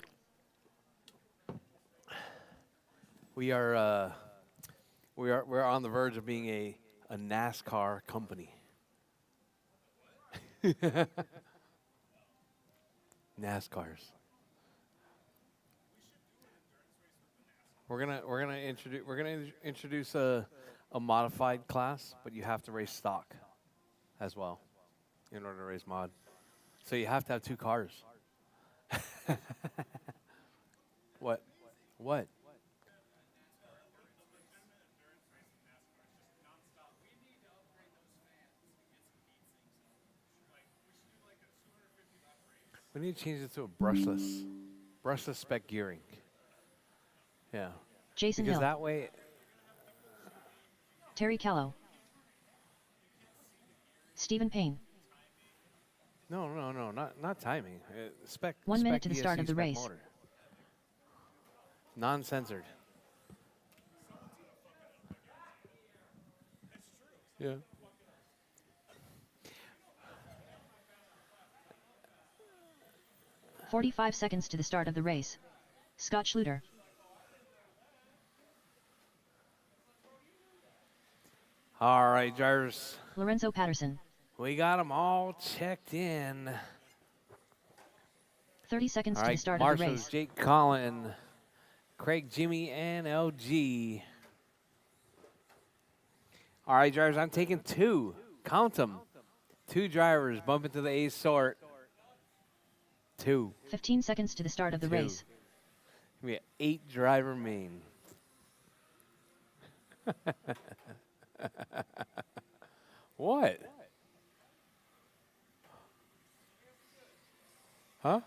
We're on the verge of being a NASCAR company. NASCARs. We're gonna introduce a modified class, but you have to race stock as well in order to race mod. So you have to have 2 cars. What? What? We need to change it to a brushless spec gearing. Yeah. Jason Because Hill. that way, Terry Callow. Stephen Payne. no, not timing. Spec. 1 minute spec to the start ESC of the spec race. motor. Non-censored. Yeah. 45 seconds to the start of the race. Scott Schluter. All right, drivers. Lorenzo Patterson. We got them all checked in. 30 seconds All to the right, start of the Marshall's race. Jake Collin, Craig, Jimmy, and LG. All right, drivers, I'm taking 2. Count them. 2 drivers bump into the A sort. 2. 15 seconds to the start of the 2. race. We have 8 driver main. What? Huh?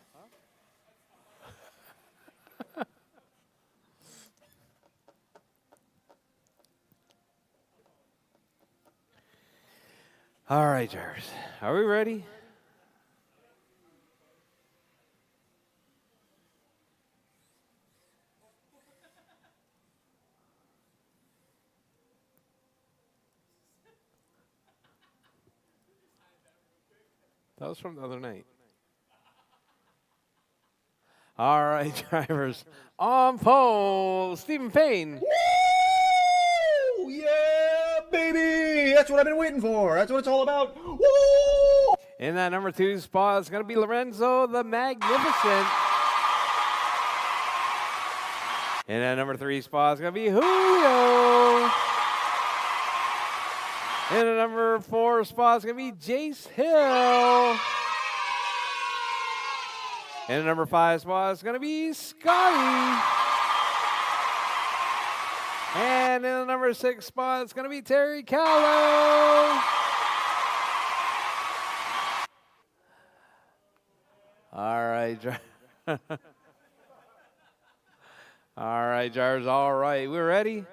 All right, drivers. Are we ready? That was from the other night. All right, drivers. On pole, Stephen Payne. Woo! Yeah, baby! That's what I've been waiting for. That's what it's all about. Woo! In that number 2 spot, it's going to be Lorenzo the Magnificent. In that number 3 spot, it's going to be Julio. In the number 4 spot, it's going to be Jace Hill. In the number 5 spot, it's going to be Scotty. And in the number 6 spot, it's going to be Terry Callow. All right, all right, drivers. All right, we're ready.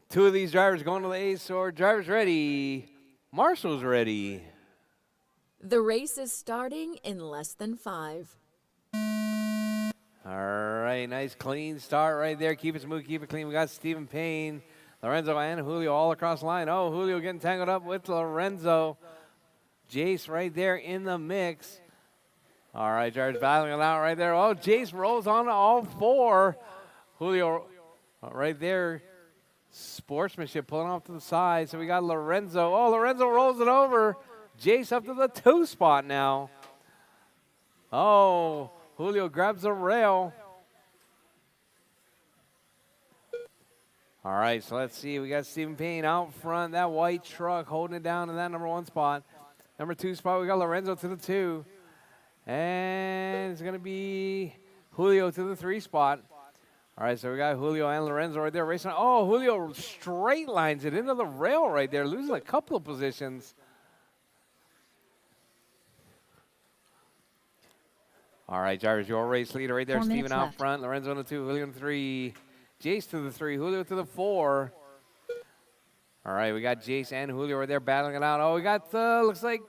2 of these drivers going to the A sword. Drivers ready. Marshall's ready. The race is starting in less than 5. All right, nice clean start right there. Keep it smooth, keep it clean. We got Stephen Payne, Lorenzo, and Julio all across the line. Oh, Julio getting tangled up with Lorenzo. Jace right there in the mix. All right, drivers battling it out right there. Oh, Jace rolls on to all 4. Julio right there. Sportsmanship pulling off to the side. So we got Lorenzo. Oh, Lorenzo rolls it over. Jace up to the 2 spot now. Oh, Julio grabs the rail. All right, so let's see. We got Stephen Payne out front. That white truck holding it down in that number 1 spot. Number 2 spot, we got Lorenzo to the 2. And it's going to be Julio to the 3 spot. All right, so we got Julio and Lorenzo right there racing. Oh, Julio straight lines it into the rail right there, losing a couple of positions. All right, Jarvis, your race leader right there. 4 Steven minutes out left. front. Lorenzo on the 2, Julio on the 3. Jace to the 3, Julio to the 4. All right, we got Jace and Julio right there battling it out. Oh, we got, looks like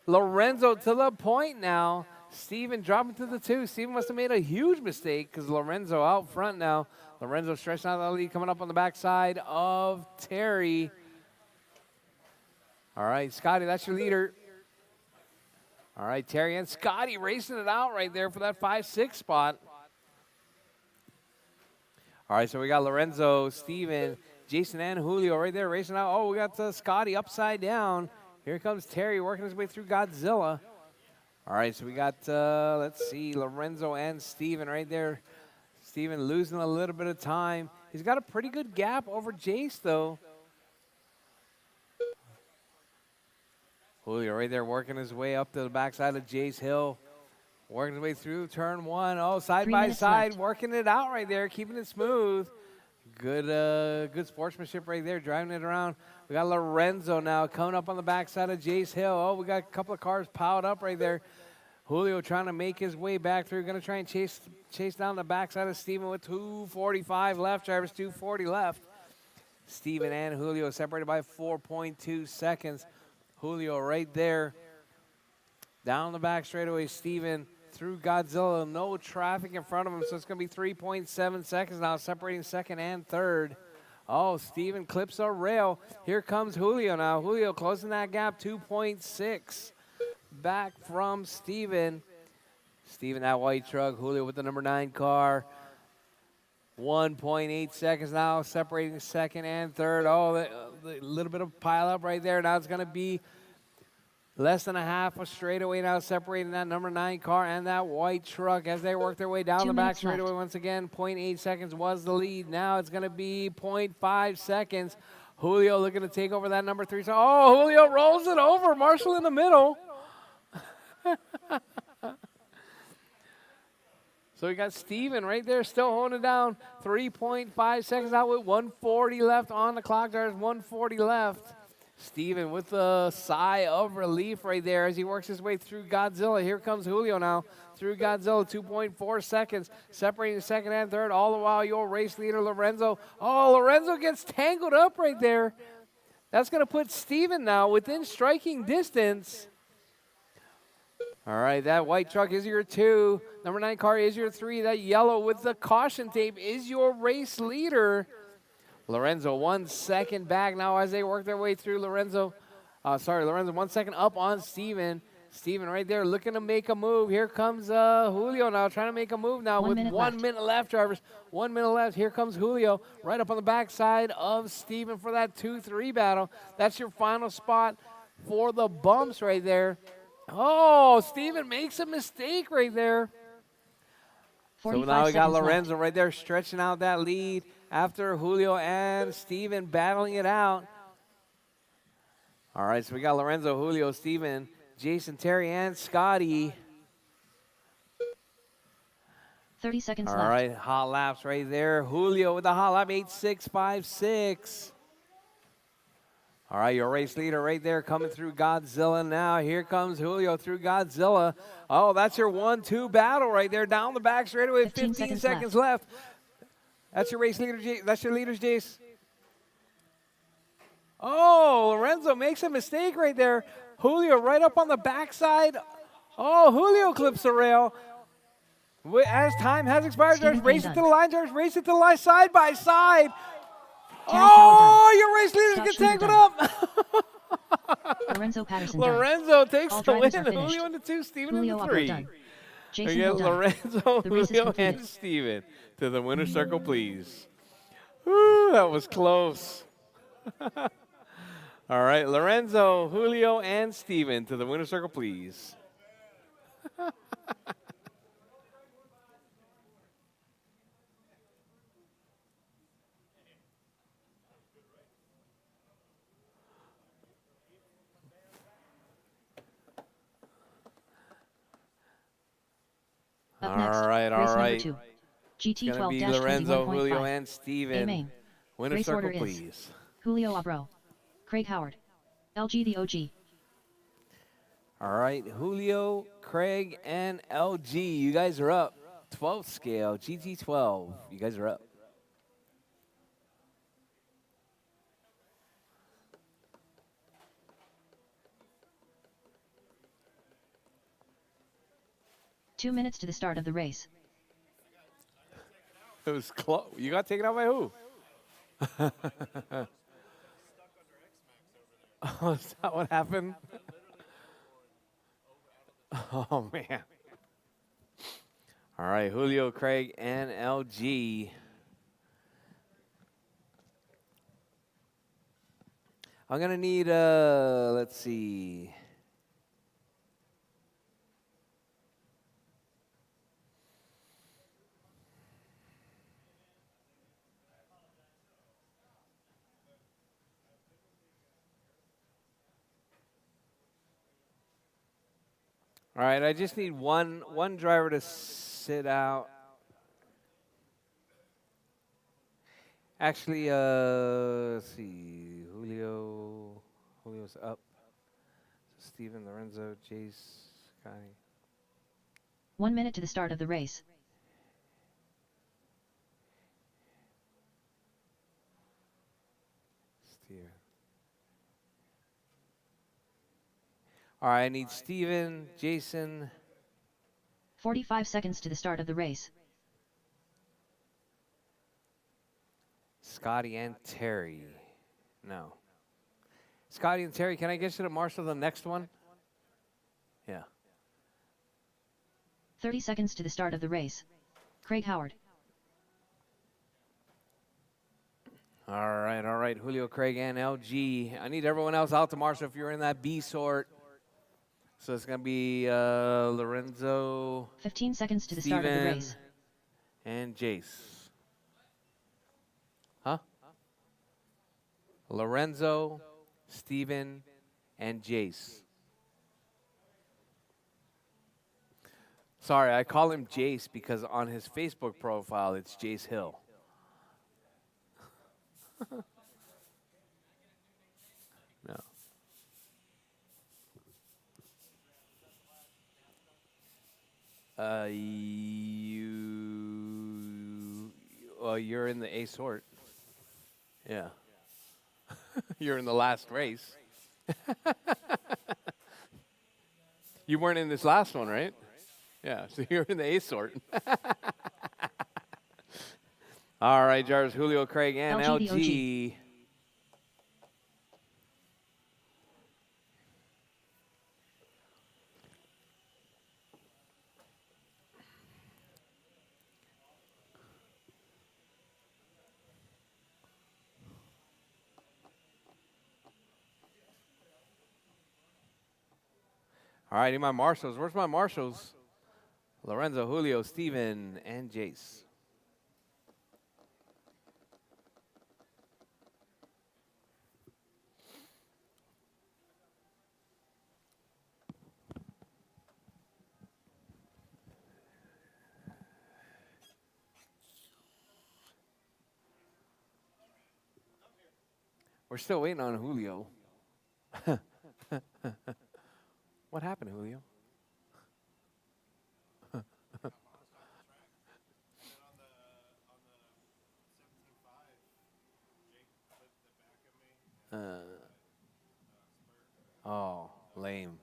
Lorenzo to the point now. Steven dropping to the 2. Steven must have made a huge mistake because Lorenzo out front now. Lorenzo stretching out the lead, coming up on the backside of Terry. All right, Scotty, that's your leader. All right, Terry and Scotty racing it out right there for that 5-6 spot. All right, so we got Lorenzo, Steven, Jason, and Julio right there racing out. Oh, we got Scotty upside down. Here comes Terry working his way through Godzilla. All right, so we got, let's see, Lorenzo and Steven right there. Steven losing a little bit of time. He's got a pretty good gap over Jace, though. Julio right there working his way up to the backside of Jace Hill. Working his way through turn 1. Oh, side 3 by minutes side, left. working it out right there, keeping it smooth. Good sportsmanship right there, driving it around. We got Lorenzo now coming up on the backside of Jace Hill. Oh, we got a couple of cars piled up right there. Julio trying to make his way back through. Going to try and chase down the backside of Steven with 2:45 left. Drivers 2:40 left. Steven and Julio separated by 4.2 seconds. Julio right there. Down the back straightaway, Steven through Godzilla. No traffic in front of him, so it's going to be 3.7 seconds now, separating second and third. Oh, Steven clips a rail. Here comes Julio now. Julio closing that gap, 2.6 back from Steven. Steven, that white truck. Julio with the number 9 car. 1.8 seconds now, separating second and third. Oh, a little bit of pile up right there. Now it's going to be less than a half a straightaway now, separating that number 9 car and that white truck as they work their way down 2 the back minutes left. straightaway once again. 0.8 seconds was the lead. Now it's going to be 0.5 seconds. Julio looking to take over that number 3. So, oh, Julio rolls it over. Marshall in the middle. So we got Steven right there still holding it down. 3.5 seconds out with 1:40 left on the clock. There's 1:40 left. Steven with a sigh of relief right there as he works his way through Godzilla. Here comes Julio now through Godzilla. 2.4 seconds separating second and third. All the while your race leader Lorenzo. Oh, Lorenzo gets tangled up right there. That's going to put Steven now within striking distance. All right, that white truck is your 2. Number 9 car is your 3. That yellow with the caution tape is your race leader. Lorenzo 1 second back now as they work their way through. Lorenzo 1 second up on Steven. Steven right there looking to make a move. Here comes Julio now trying to make a move now 1 with minute 1 left. minute left, drivers. 1 minute left. Here comes Julio right up on the backside of Steven for that 2-3 battle. That's your final spot for the bumps right there. Oh, Steven makes a mistake right there. So 45 now we got seconds left. Lorenzo right there stretching out that lead after Julio and Steven battling it out. All right, so we got Lorenzo, Julio, Steven, Jason, Terry, and Scotty. 30 seconds All left. right, hot laps right there. Julio with the hot lap, 8.656. All right, your race leader right there coming through Godzilla now. Here comes Julio through Godzilla. Oh, that's your 1-2 battle right there. Down the back straightaway, 15 seconds left. That's your race leader, that's your leader's Jace. Oh, Lorenzo makes a mistake right there. Julio right up on the backside. Oh, Julio clips the rail. As time has expired, Steven there's race it Payne to the line, there's race it to the line, side by side. Terry Oh, your race leaders Scott get Schroeder tangled up. Lorenzo Patterson done. Lorenzo takes All the win. drivers are finished. Julio in the 2, Steven Julio in the Upper 3. done. We Jason get Hill done. Lorenzo, The race is Julio, completed. and Steven to the winner's circle, please. Woo, that was close. All right, Lorenzo, Julio, and Steven to the winner's circle, please. Up next, All right, race all right. number 2. It's going to be 20 Lorenzo, 21.5. Julio, and A Steven. main. Winner's Race circle, order is please. Julio Abro. Craig Howard. LG the OG. All right, Julio, Craig, and LG. You guys are up. 12 scale, GT12. You guys are up. Two minutes to the start of the race. It was close. You got taken out by who? Oh, is that what happened? Oh, man. All right, Julio, Craig, and LG. I'm going to need, let's see. All right, I just need one driver to sit out. Actually, let's see. Julio's up. Steven, Lorenzo, Jace, Scotty. 1 minute to the start of the race. Steven. All right, I need Steven, Jason. 45 seconds to the start of the race. Scotty and Terry. No. Scotty and Terry, can I get you to marshal the next one? Yeah. 30 seconds to the start of the race. Craig Howard. All right. Julio, Craig, and LG. I need everyone else out to marshal if you're in that B sort. So it's going to be Lorenzo, 15 seconds to the start of the Steven, race. and Jace. Huh? Lorenzo, Steven, and Jace. Sorry, I call him Jace because on his Facebook profile, it's Jace Hill. No. You're in the A sort. Yeah. You're in the last race. You weren't in this last one, right? Yeah, so you're in the A sort. All right, Jarvis, Julio, Craig, and LG, the LG. All right, need my marshals. Where's my marshals? Lorenzo, Julio, Steven, and Jace. We're still waiting on Julio. What happened, Julio? Oh, lame.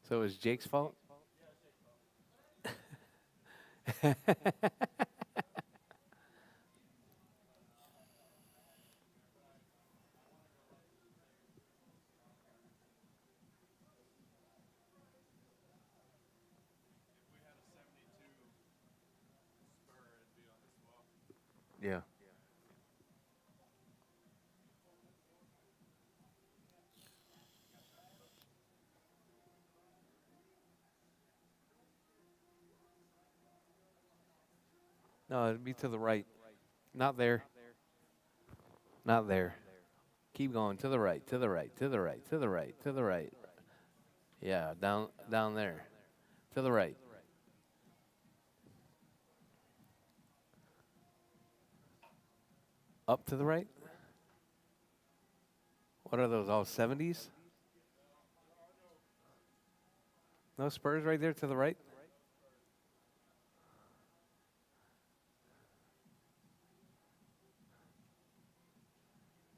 So it was Jake's fault? Yeah. No, it'd be to the right. Not there. Not there. Keep going to the right, to the right, to the right, to the right, to the right. Yeah, down there. To the right. Up to the right? What are those, all 70s? No spurs right there to the right?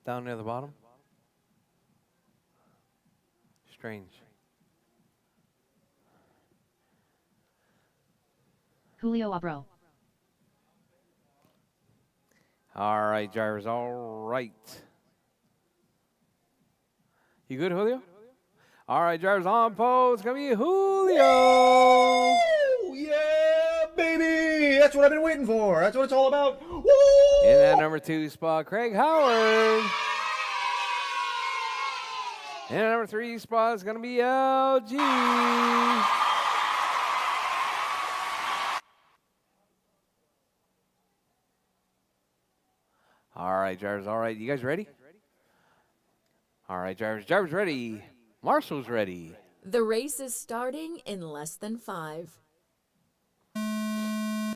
Down near the bottom? Strange. Julio Abro. All right, drivers, all right. You good, Julio? All right, drivers on pole. It's going to be Julio. Oh, yeah, baby! That's what I've been waiting for. That's what it's all about. Woo! In that number 2 spot, Craig Howard. In that number 3 spot is going to be LG. All right, drivers, all right. You guys ready? All right, drivers. Drivers ready. Marshall's ready. The race is starting in less than 5.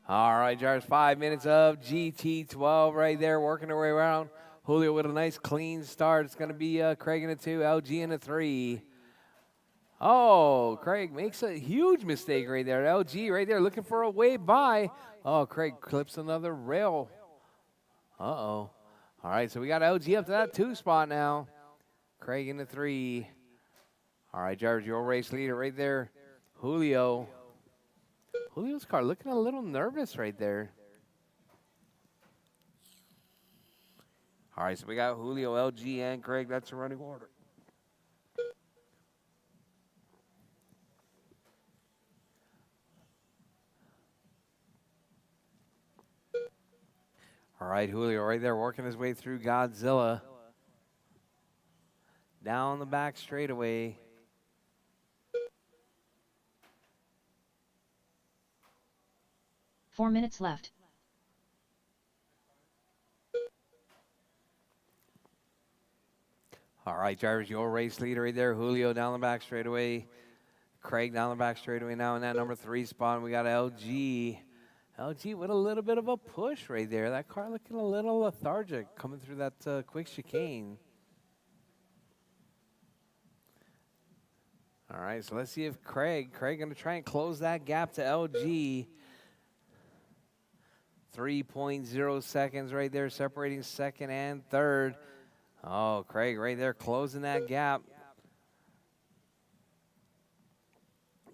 All right, drivers, 5 minutes of GT12 right there, working their way around. Julio with a nice clean start. It's going to be Craig in a 2, LG in a 3. Oh, Craig makes a huge mistake right there. LG right there looking for a way by. Oh, Craig clips another rail. Uh-oh. All right, so we got LG up to that 2 spot now. Craig in the 3. All right, drivers, your race leader right there, Julio. Julio's car looking a little nervous right there. All right, so we got Julio, LG, and Craig. That's the running order. All right, Julio right there working his way through Godzilla. Down the back straightaway. Four minutes left. All right, drivers, your race leader right there, Julio down the back straightaway. Craig down the back straightaway now in that number 3 spot. And we got LG. LG with a little bit of a push right there. That car looking a little lethargic coming through that quick chicane. All right, so let's see if Craig going to try and close that gap to LG. 3.0 seconds right there separating second and third. Oh, Craig right there closing that gap.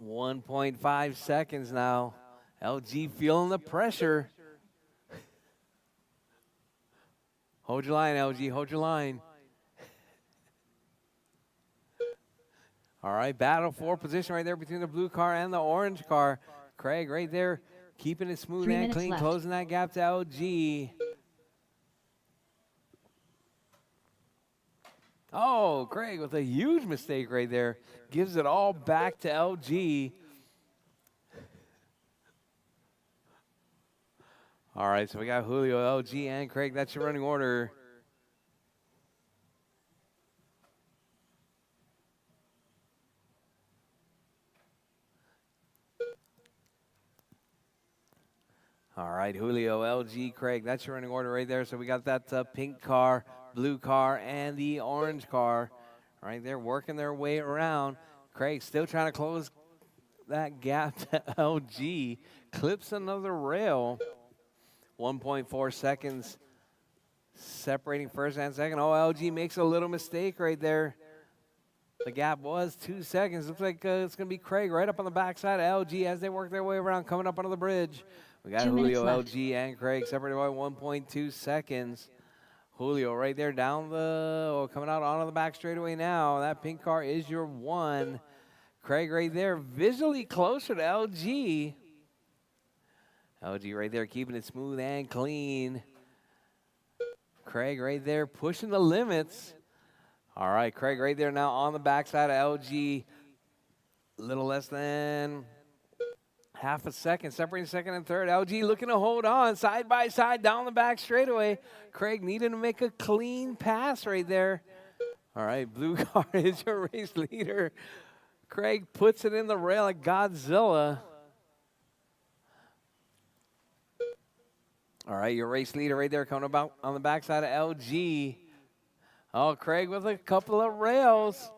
1.5 seconds now. LG feeling the pressure. Hold your line, LG. Hold your line. All right, battle for position right there between the blue car and the orange car. Craig right there keeping it smooth 3 and minutes clean, left. closing that gap to LG. Oh, Craig with a huge mistake right there. Gives it all back to LG. All right, so we got Julio, LG, and Craig. That's your running order. All right, Julio, LG, Craig. That's your running order right there. So we got that pink car, blue car, and the orange car right there working their way around. Craig still trying to close that gap to LG. Clips another rail. 1.4 seconds separating first and second. Oh, LG makes a little mistake right there. The gap was 2 seconds. Looks like it's going to be Craig right up on the backside of LG as they work their way around, coming up under the bridge. We got 2 minutes Julio, left. LG, and Craig separated by 1.2 seconds. Julio right there down coming out onto the back straightaway now. That pink car is your 1. Craig right there visually closer to LG. LG right there keeping it smooth and clean. Craig right there pushing the limits. All right, Craig right there now on the backside of LG. A little less than half a second, separating second and third. LG looking to hold on side by side down the back straightaway. Craig needing to make a clean pass right there. All right, blue car is your race leader. Craig puts it in the rail like Godzilla. All right, your race leader right there coming about on the backside of LG. Oh, Craig with a couple of rails.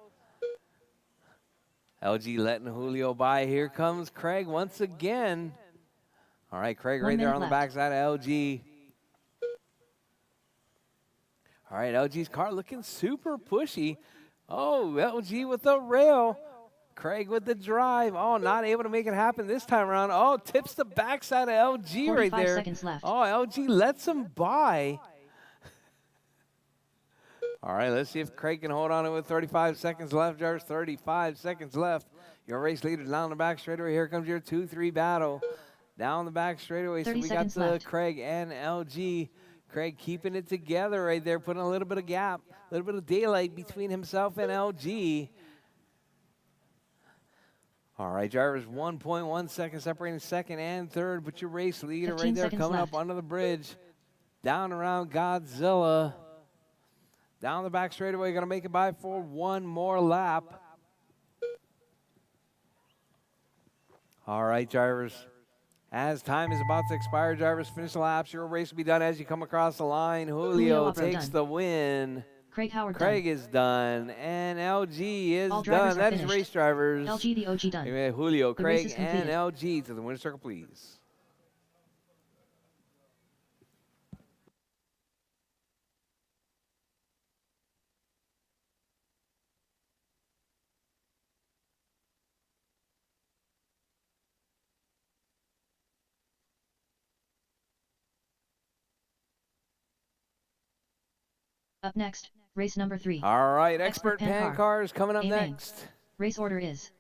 LG letting Julio by. Here comes Craig once again. All right, Craig 1 right there minute on the left. backside of LG. All right, LG's car looking super pushy. Oh, LG with the rail. Craig with the drive. Oh, not able to make it happen this time around. Oh, tips the backside of LG right 45 there. seconds left. Oh, LG lets him by. All right, let's see if Craig can hold on to it with 35 seconds left. Drivers, 35 seconds left. Your race leader down the back straightaway. Here comes your 2-3 battle. Down the back straightaway. So 30 we got seconds the left. Craig and LG. Craig keeping it together right there, putting a little bit of gap, a little bit of daylight between himself and LG. All right, drivers, 1.1 seconds separating second and third, but your race leader 15 right there seconds coming left. up under the bridge. Down around Godzilla. Down the back straightaway, going to make it by for one more lap. All right, drivers. As time is about to expire, drivers, finish the laps. Your race will be done as you come across the line. Julio Abro takes done. the win. Craig Howard Craig done. is done, and LG is All drivers done. are That is finished. race drivers. LG the OG done. Julio, The race Craig, is and completed. LG to the winner's circle, please. Up next, race number 3. All right, Expert expert pan pan car. cars coming up Aiming. next. Race order is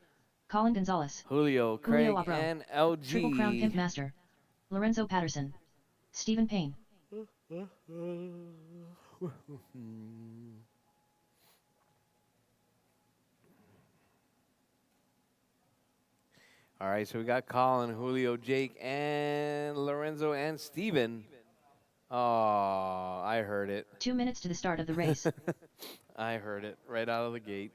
Colin Gonzalez, Julio, Craig, Julio Abro. and Triple Crown Pimp LG. Master, Lorenzo Patterson, Stephen Payne. All right, so we got Colin, Julio, Jake, and Lorenzo, and Steven. Oh, I heard it. 2 minutes to the start of the race. I heard it right out of the gate.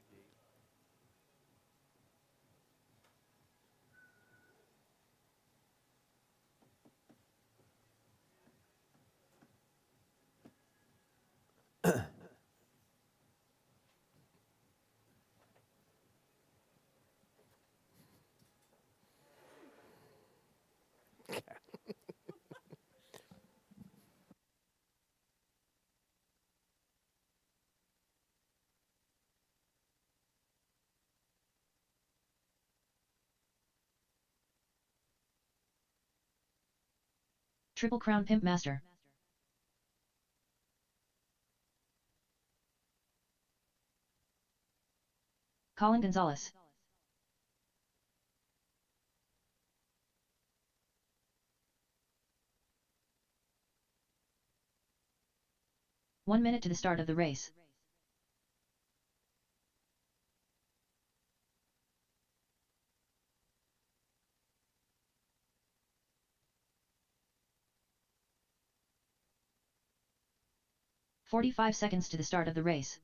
Triple Crown Pimp Master. Colin Gonzalez. One minute to the start of the race. "45 seconds to the start of the race.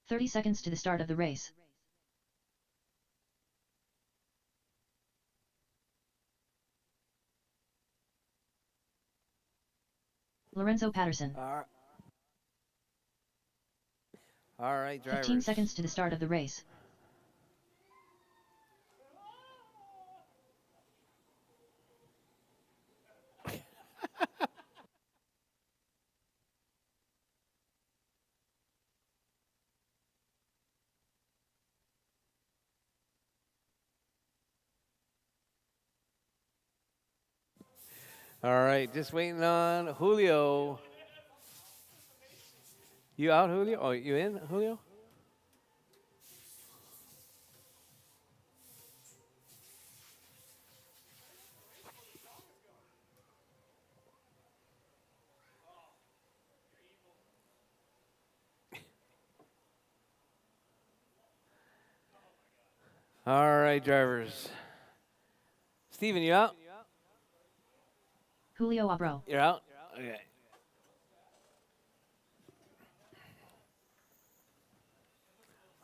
"30 seconds to the start of the race. Lorenzo Patterson. All right, drivers. 15 seconds to the start of the race. All right, just waiting on Julio. You out, Julio? Oh, you in, Julio? All right, drivers. Steven, you out? Julio Abro. You're out? Okay.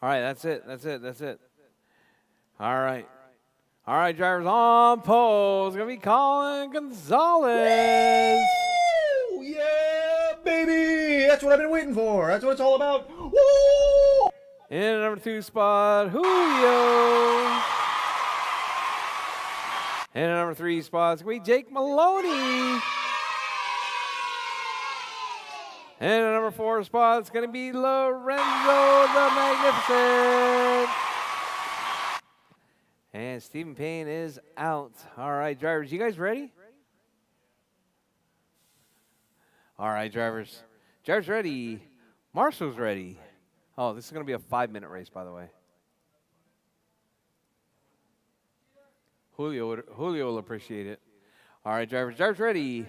All right, that's it. That's it. That's it. All right. All right, drivers on pole. It's going to be Colin Gonzalez. Woo! Yeah, baby! That's what I've been waiting for. That's what it's all about. Woo! In the number 2 spot, Julio. In the number 3 spot, it's going to be Jake Maloney. In the number 4 spot, it's going to be Lorenzo the Magnificent. And Stephen Payne is out. All right, drivers, you guys ready? All right, drivers. Drivers ready. Marshall's ready. Oh, this is going to be a 5-minute race, by the way. Julio will appreciate it. All right, drivers. Drivers ready.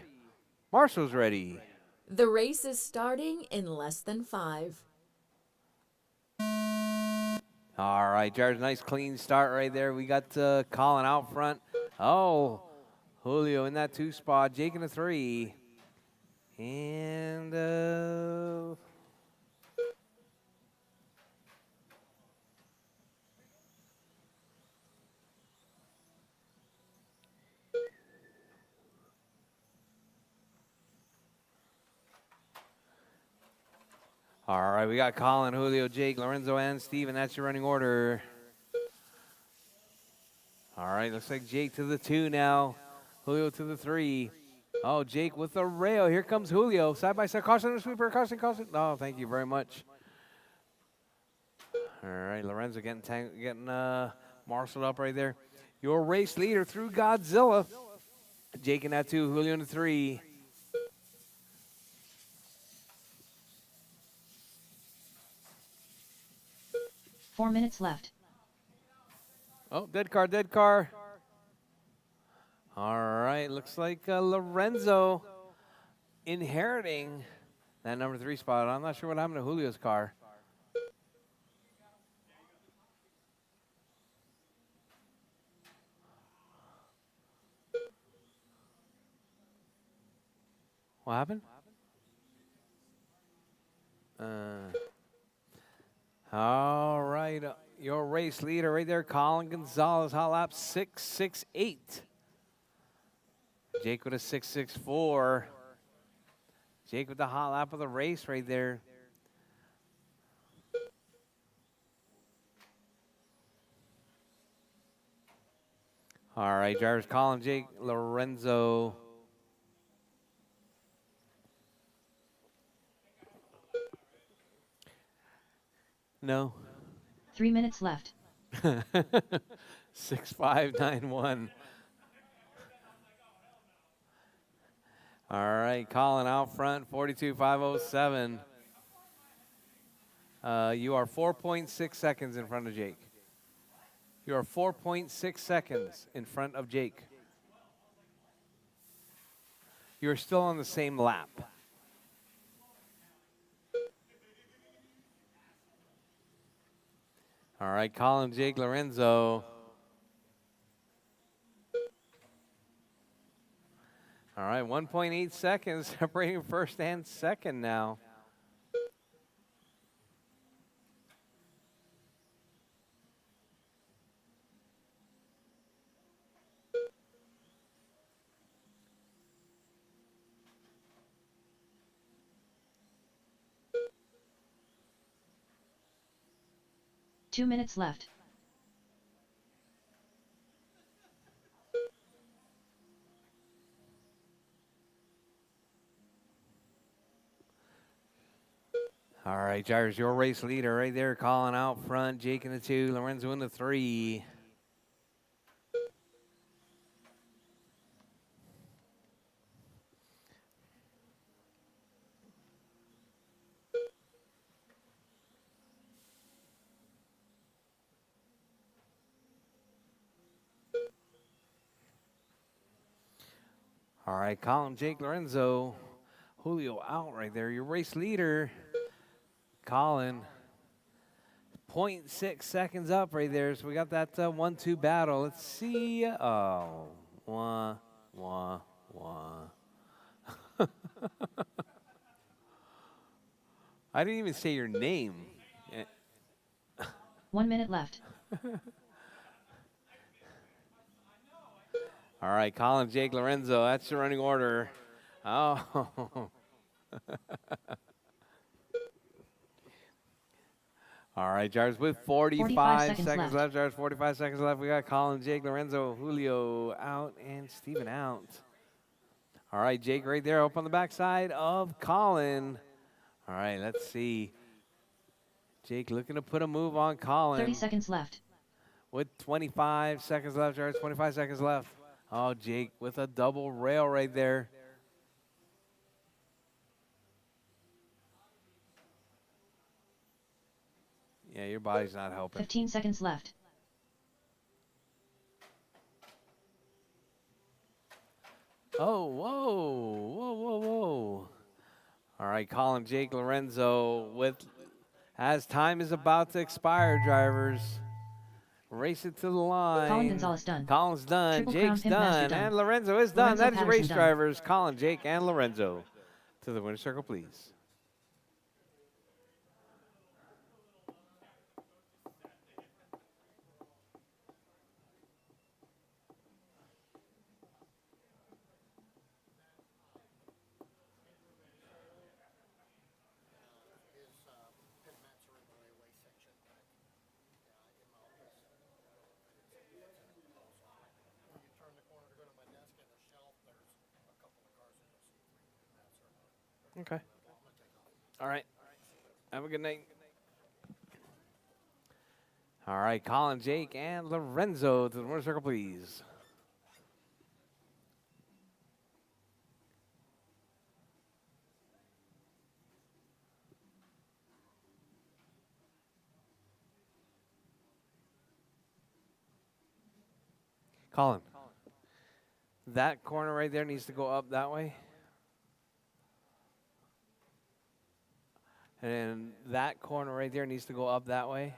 Marshall's ready. The race is starting in less than 5. All right, drivers, nice clean start right there. We got Colin out front. Oh, Julio in that 2 spot. Jake in the 3. And all right, we got Colin, Julio, Jake, Lorenzo, and Steven. That's your running order. All right, looks like Jake to the 2 now. Julio to the 3. Oh, Jake with the rail. Here comes Julio. Side by side. Caution, sweeper. Caution, caution. Oh, thank you very much. All right, Lorenzo getting marshaled up right there. Your race leader through Godzilla. Jake in that 2. Julio in the 3. Four minutes left. Oh, dead car, dead car. All right, looks like Lorenzo inheriting that number 3 spot. I'm not sure what happened to Julio's car. What happened? All right, your race leader right there, Colin Gonzalez, hot lap 6.68. Jake with a 6.64. Jake with the hot lap of the race right there. All right, drivers, Colin, Jake, Lorenzo. No. 3 minutes left. 6.591. All right, Colin out front, 42.507. You are 4.6 seconds in front of Jake. You are 4.6 seconds in front of Jake. You are still on the same lap. All right, Colin, Jake, Lorenzo. All right, 1.8 seconds separating first and second now. Two minutes left. All right, drivers, your race leader right there, Colin out front, Jake in the 2, Lorenzo in the 3. All right, Colin, Jake, Lorenzo, Julio out right there. Your race leader, Colin, 0.6 seconds up right there. So we got that 1-2 battle. Let's see. Oh, wah, wah, wah. I didn't even say your name. 1 minute left. All right, Colin, Jake, Lorenzo. That's the running order. Oh. All right, Jars, with 45 seconds left. Jars, 45 seconds left. We got Colin, Jake, Lorenzo, Julio out, and Steven out. All right, Jake right there up on the backside of Colin. All right, let's see. Jake looking to put a move on Colin. 30 seconds left. With 25 seconds left, Jars, 25 seconds left. Oh, Jake with a double rail right there. Yeah, your body's not helping. 15 seconds left. Oh, whoa. All right, Colin, Jake, Lorenzo with, as time is about to expire, drivers. Race it to the line. Colin Gonzalez done. Colin's done. Triple Crown Jake's Pimp Master done. done. And Lorenzo is done. Lorenzo That is your race Patterson done. drivers. Colin, Jake, and Lorenzo. To the winner's circle, please. Okay. All right. Have a good night. All right, Colin, Jake, and Lorenzo to the winner's circle, please. Colin, that corner right there needs to go up that way. And that corner right there needs to go up that way.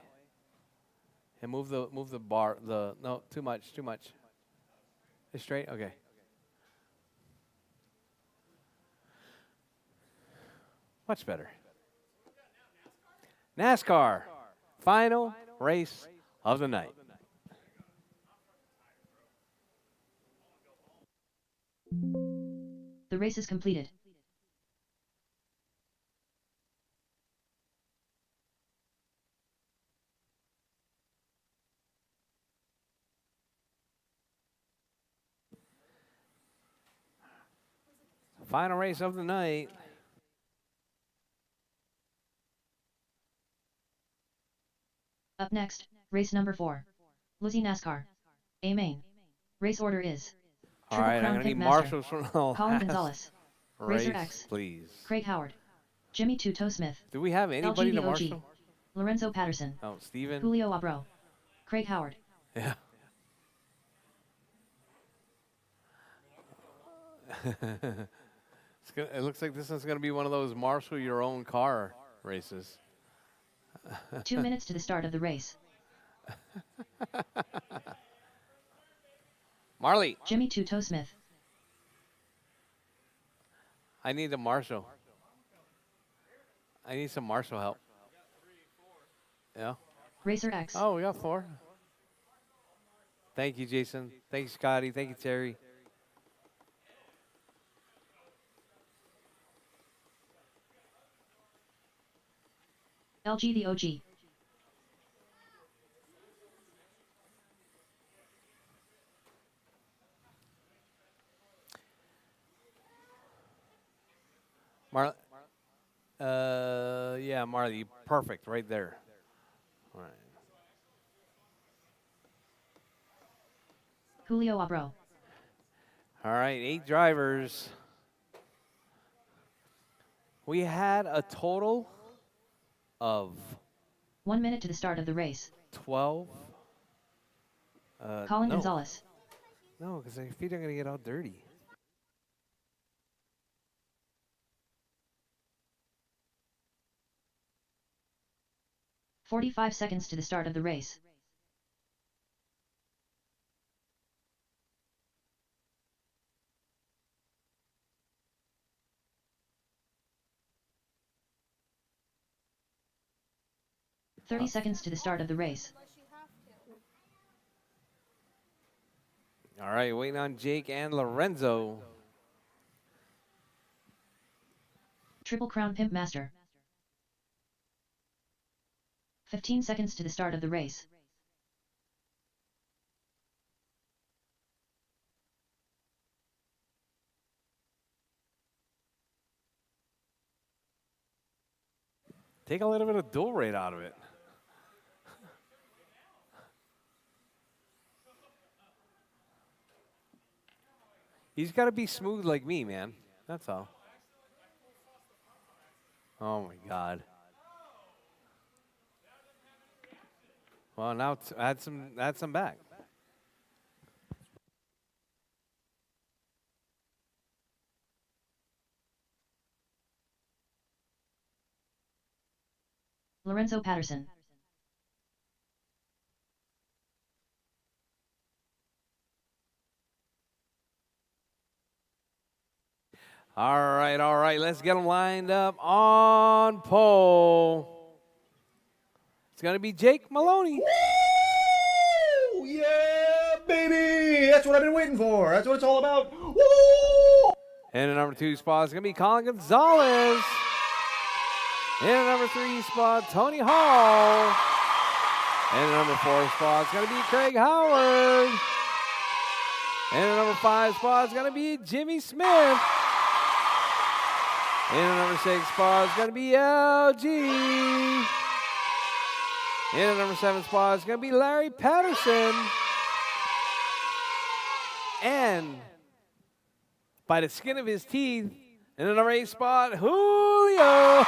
And move the bar, no, too much. It's straight? Okay. Much better. NASCAR, final race of the night. The race is completed. Final race of the night. Up next, race number 4. Lucy NASCAR. A main. Race order is All Triple right, I'm Crown going to need Pimp Master. marshals from the Colin last Gonzalez. race, Racer X. please. Craig Howard. Jimmy Two-Toe Smith. Do we have anybody to LG the OG. marshal? Lorenzo Patterson. Oh, Steven? Julio Abro. Craig Howard. Yeah. It looks like this is going to be one of those marshal your own car races. 2 minutes to the start of the race. Marley, Jimmy Two-Toe Smith. I need a marshal. I need some marshal help. Yeah. Racer X. Oh, we got 4. Thank you, Jason. Thank you, Scotty. Thank you, Terry. LG the OG. Yeah, Marley, perfect, right there. All right. Julio Abro. All right, 8 drivers. We had a total of 1 minute to the start of the race. 12. Colin no. Gonzalez. No, because your feet are going to get all dirty. "45 seconds to the start of the race. 30 seconds to the start of the race. All right, waiting on Jake and Lorenzo. Triple Crown Pimp Master. 15 seconds to the start of the race. Take a little bit of dual rate out of it. He's got to be smooth like me, man. That's all. Oh my God. Well, now add some back. Lorenzo Patterson. All right. Let's get them lined up on pole. It's going to be Jake Maloney. Woo! Yeah, baby! That's what I've been waiting for. That's what it's all about. Woo! And the number 2 spot is going to be Colin Gonzalez. In the number 3 spot, Tony Hall. And the number 4 spot is going to be Craig Howard. And the number 5 spot is going to be Jimmy Smith. In the number 6 spot is going to be LG. In the number 7 spot is going to be Larry Patterson. And by the skin of his teeth, in the number 8 spot, Julio.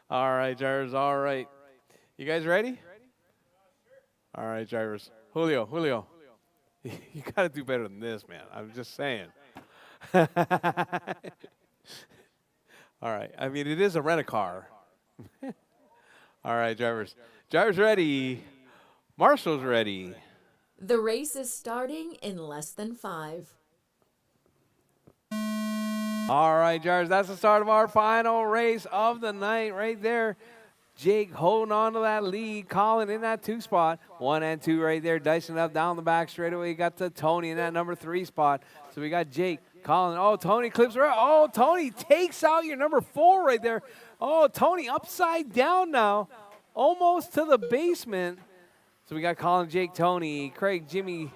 All right, drivers, all right. You guys ready? All right, drivers. Julio. You got to do better than this, man. I'm just saying. All right. I mean, it is a rent-a-car. All right, drivers. Drivers ready. Marshall's ready. The race is starting in less than 5. All right, drivers. That's the start of our final race of the night right there. Jake holding on to that lead. Colin in that 2 spot. 1 and 2 right there. Dicing up down the back straightaway. You got the Tony in that number 3 spot. So we got Jake, Colin. Oh, Tony clips right. Oh, Tony takes out your number 4 right there. Oh, Tony upside down now. Almost to the basement. So we got Colin, Jake, Tony, Craig, Jimmy.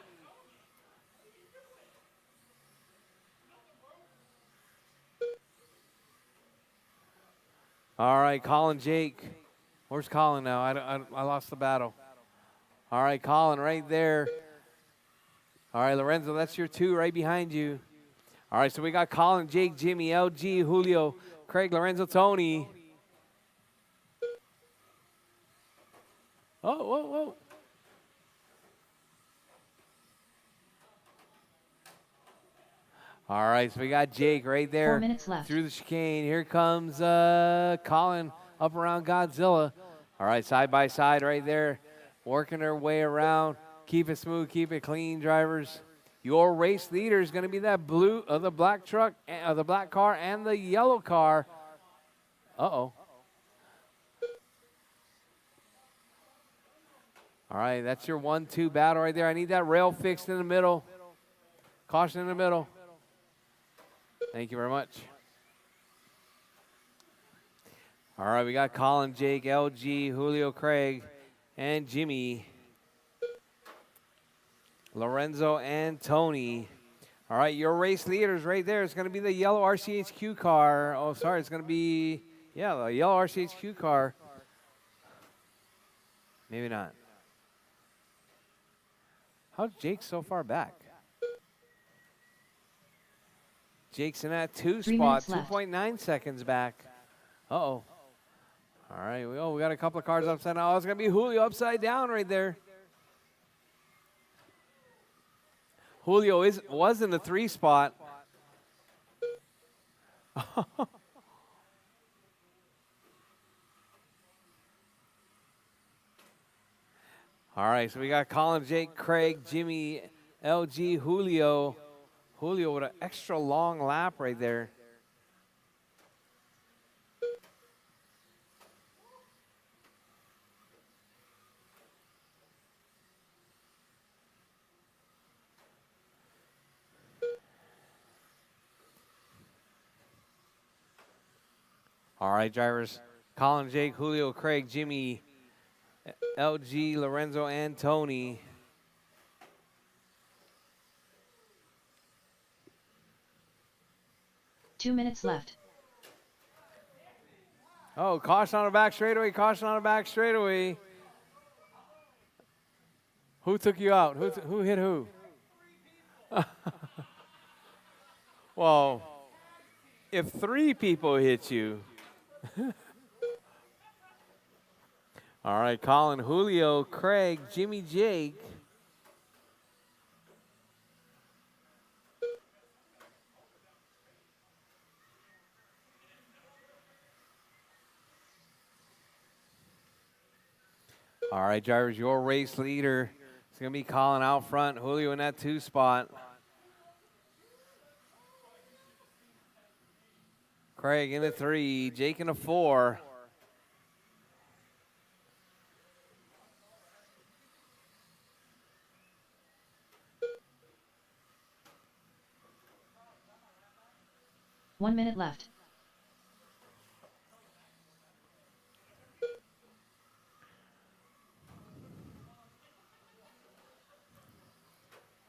All right, Colin, Jake. Where's Colin now? I lost the battle. All right, Colin right there. All right, Lorenzo, that's your 2 right behind you. All right, so we got Colin, Jake, Jimmy, LG, Julio, Craig, Lorenzo, Tony. Oh, whoa. All right, so we got Jake right there. 4 minutes left. Through the chicane. Here comes Colin up around Godzilla. All right, side by side right there. Working their way around. Keep it smooth, keep it clean, drivers. Your race leader is going to be that the black truck, the black car, and the yellow car. Uh-oh. All right, that's your 1-2 battle right there. I need that rail fixed in the middle. Caution in the middle. Thank you very much. All right, we got Colin, Jake, LG, Julio, Craig, and Jimmy. Lorenzo and Tony. All right, your race leaders right there. It's going to be the yellow RCHQ car. Oh, sorry, it's going to be, the yellow RCHQ car. Maybe not. How's Jake so far back? Jake's in that 2 spot, 2.9 seconds back. Uh-oh. All right, we got a couple of cars upside down. Oh, it's going to be Julio upside down right there. Julio was in the 3 spot. All right, so we got Colin, Jake, Craig, Jimmy, LG, Julio. Julio with an extra long lap right there. All right, drivers. Colin, Jake, Julio, Craig, Jimmy, LG, Lorenzo, and Tony. Two minutes left. Oh, caution on the back straightaway. Caution on the back straightaway. Who took you out? Who hit who? Well, if 3 people hit you. All right, Colin, Julio, Craig, Jimmy, Jake. All right, drivers, your race leader is going to be Colin out front. Julio in that 2 spot. Craig in the 3, Jake in the 4. One minute left.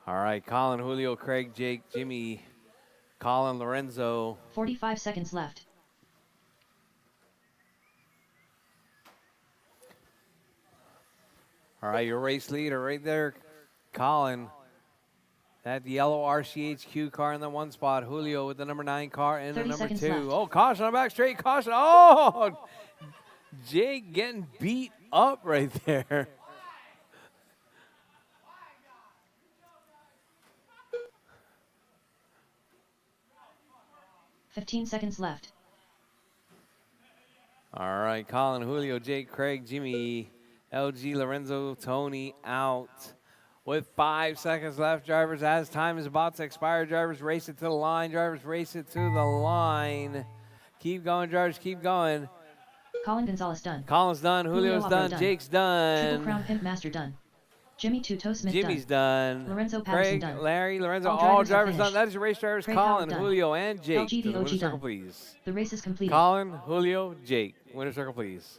All right, Colin, Julio, Craig, Jake, Jimmy, Colin, Lorenzo. 45 seconds left. All right, your race leader right there, Colin. That yellow RCHQ car in the 1 spot. Julio with the number 9 car in the 30 number seconds 2. left. Oh, caution on the back straight. Caution. Oh, Jake getting beat up right there. $15 seconds left. All right, Colin, Julio, Jake, Craig, Jimmy, LG, Lorenzo, Tony out. With 5 seconds left, drivers, as time is about to expire, drivers race it to the line. Drivers race it to the line. Keep going, drivers, keep going. Colin Gonzalez done. Colin's done, Julio's Julio done, done. Jake's Triple done. Crown Pimp Master done. Jimmy Two-Toe Smith Jimmy's done. done. Lorenzo Patterson Craig, done. Larry, Lorenzo, All all drivers are drivers done. finished. That is your race drivers, Craig Colin, Howard done. Julio, and Jake. LG To the the winner's OG circle, done. please. The race is completed. Colin, Julio, Jake. Winner's circle, please.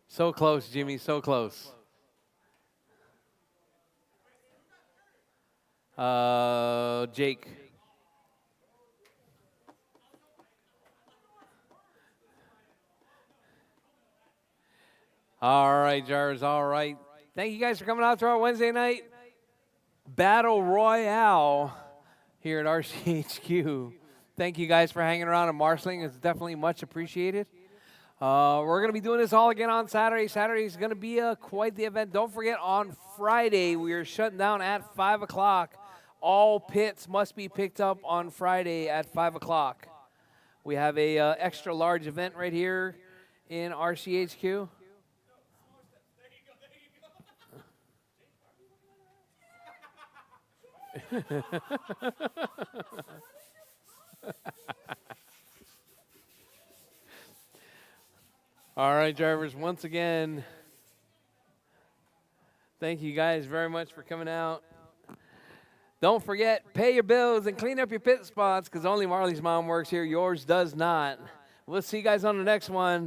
So close, Jimmy, so close. Jake. All right, Jars, all right. Thank you guys for coming out to our Wednesday night Battle Royale here at RCHQ. Thank you guys for hanging around and marshalling. It's definitely much appreciated. We're going to be doing this all again on Saturday. Saturday is going to be quite the event. Don't forget, on Friday, we are shutting down at 5 o'clock. All pits must be picked up on Friday at 5 o'clock. We have a extra large event right here in RCHQ. All right, drivers, once again, thank you guys very much for coming out. Don't forget, pay your bills and clean up your pit spots, because only Marley's mom works here. Yours does not. We'll see you guys on the next one.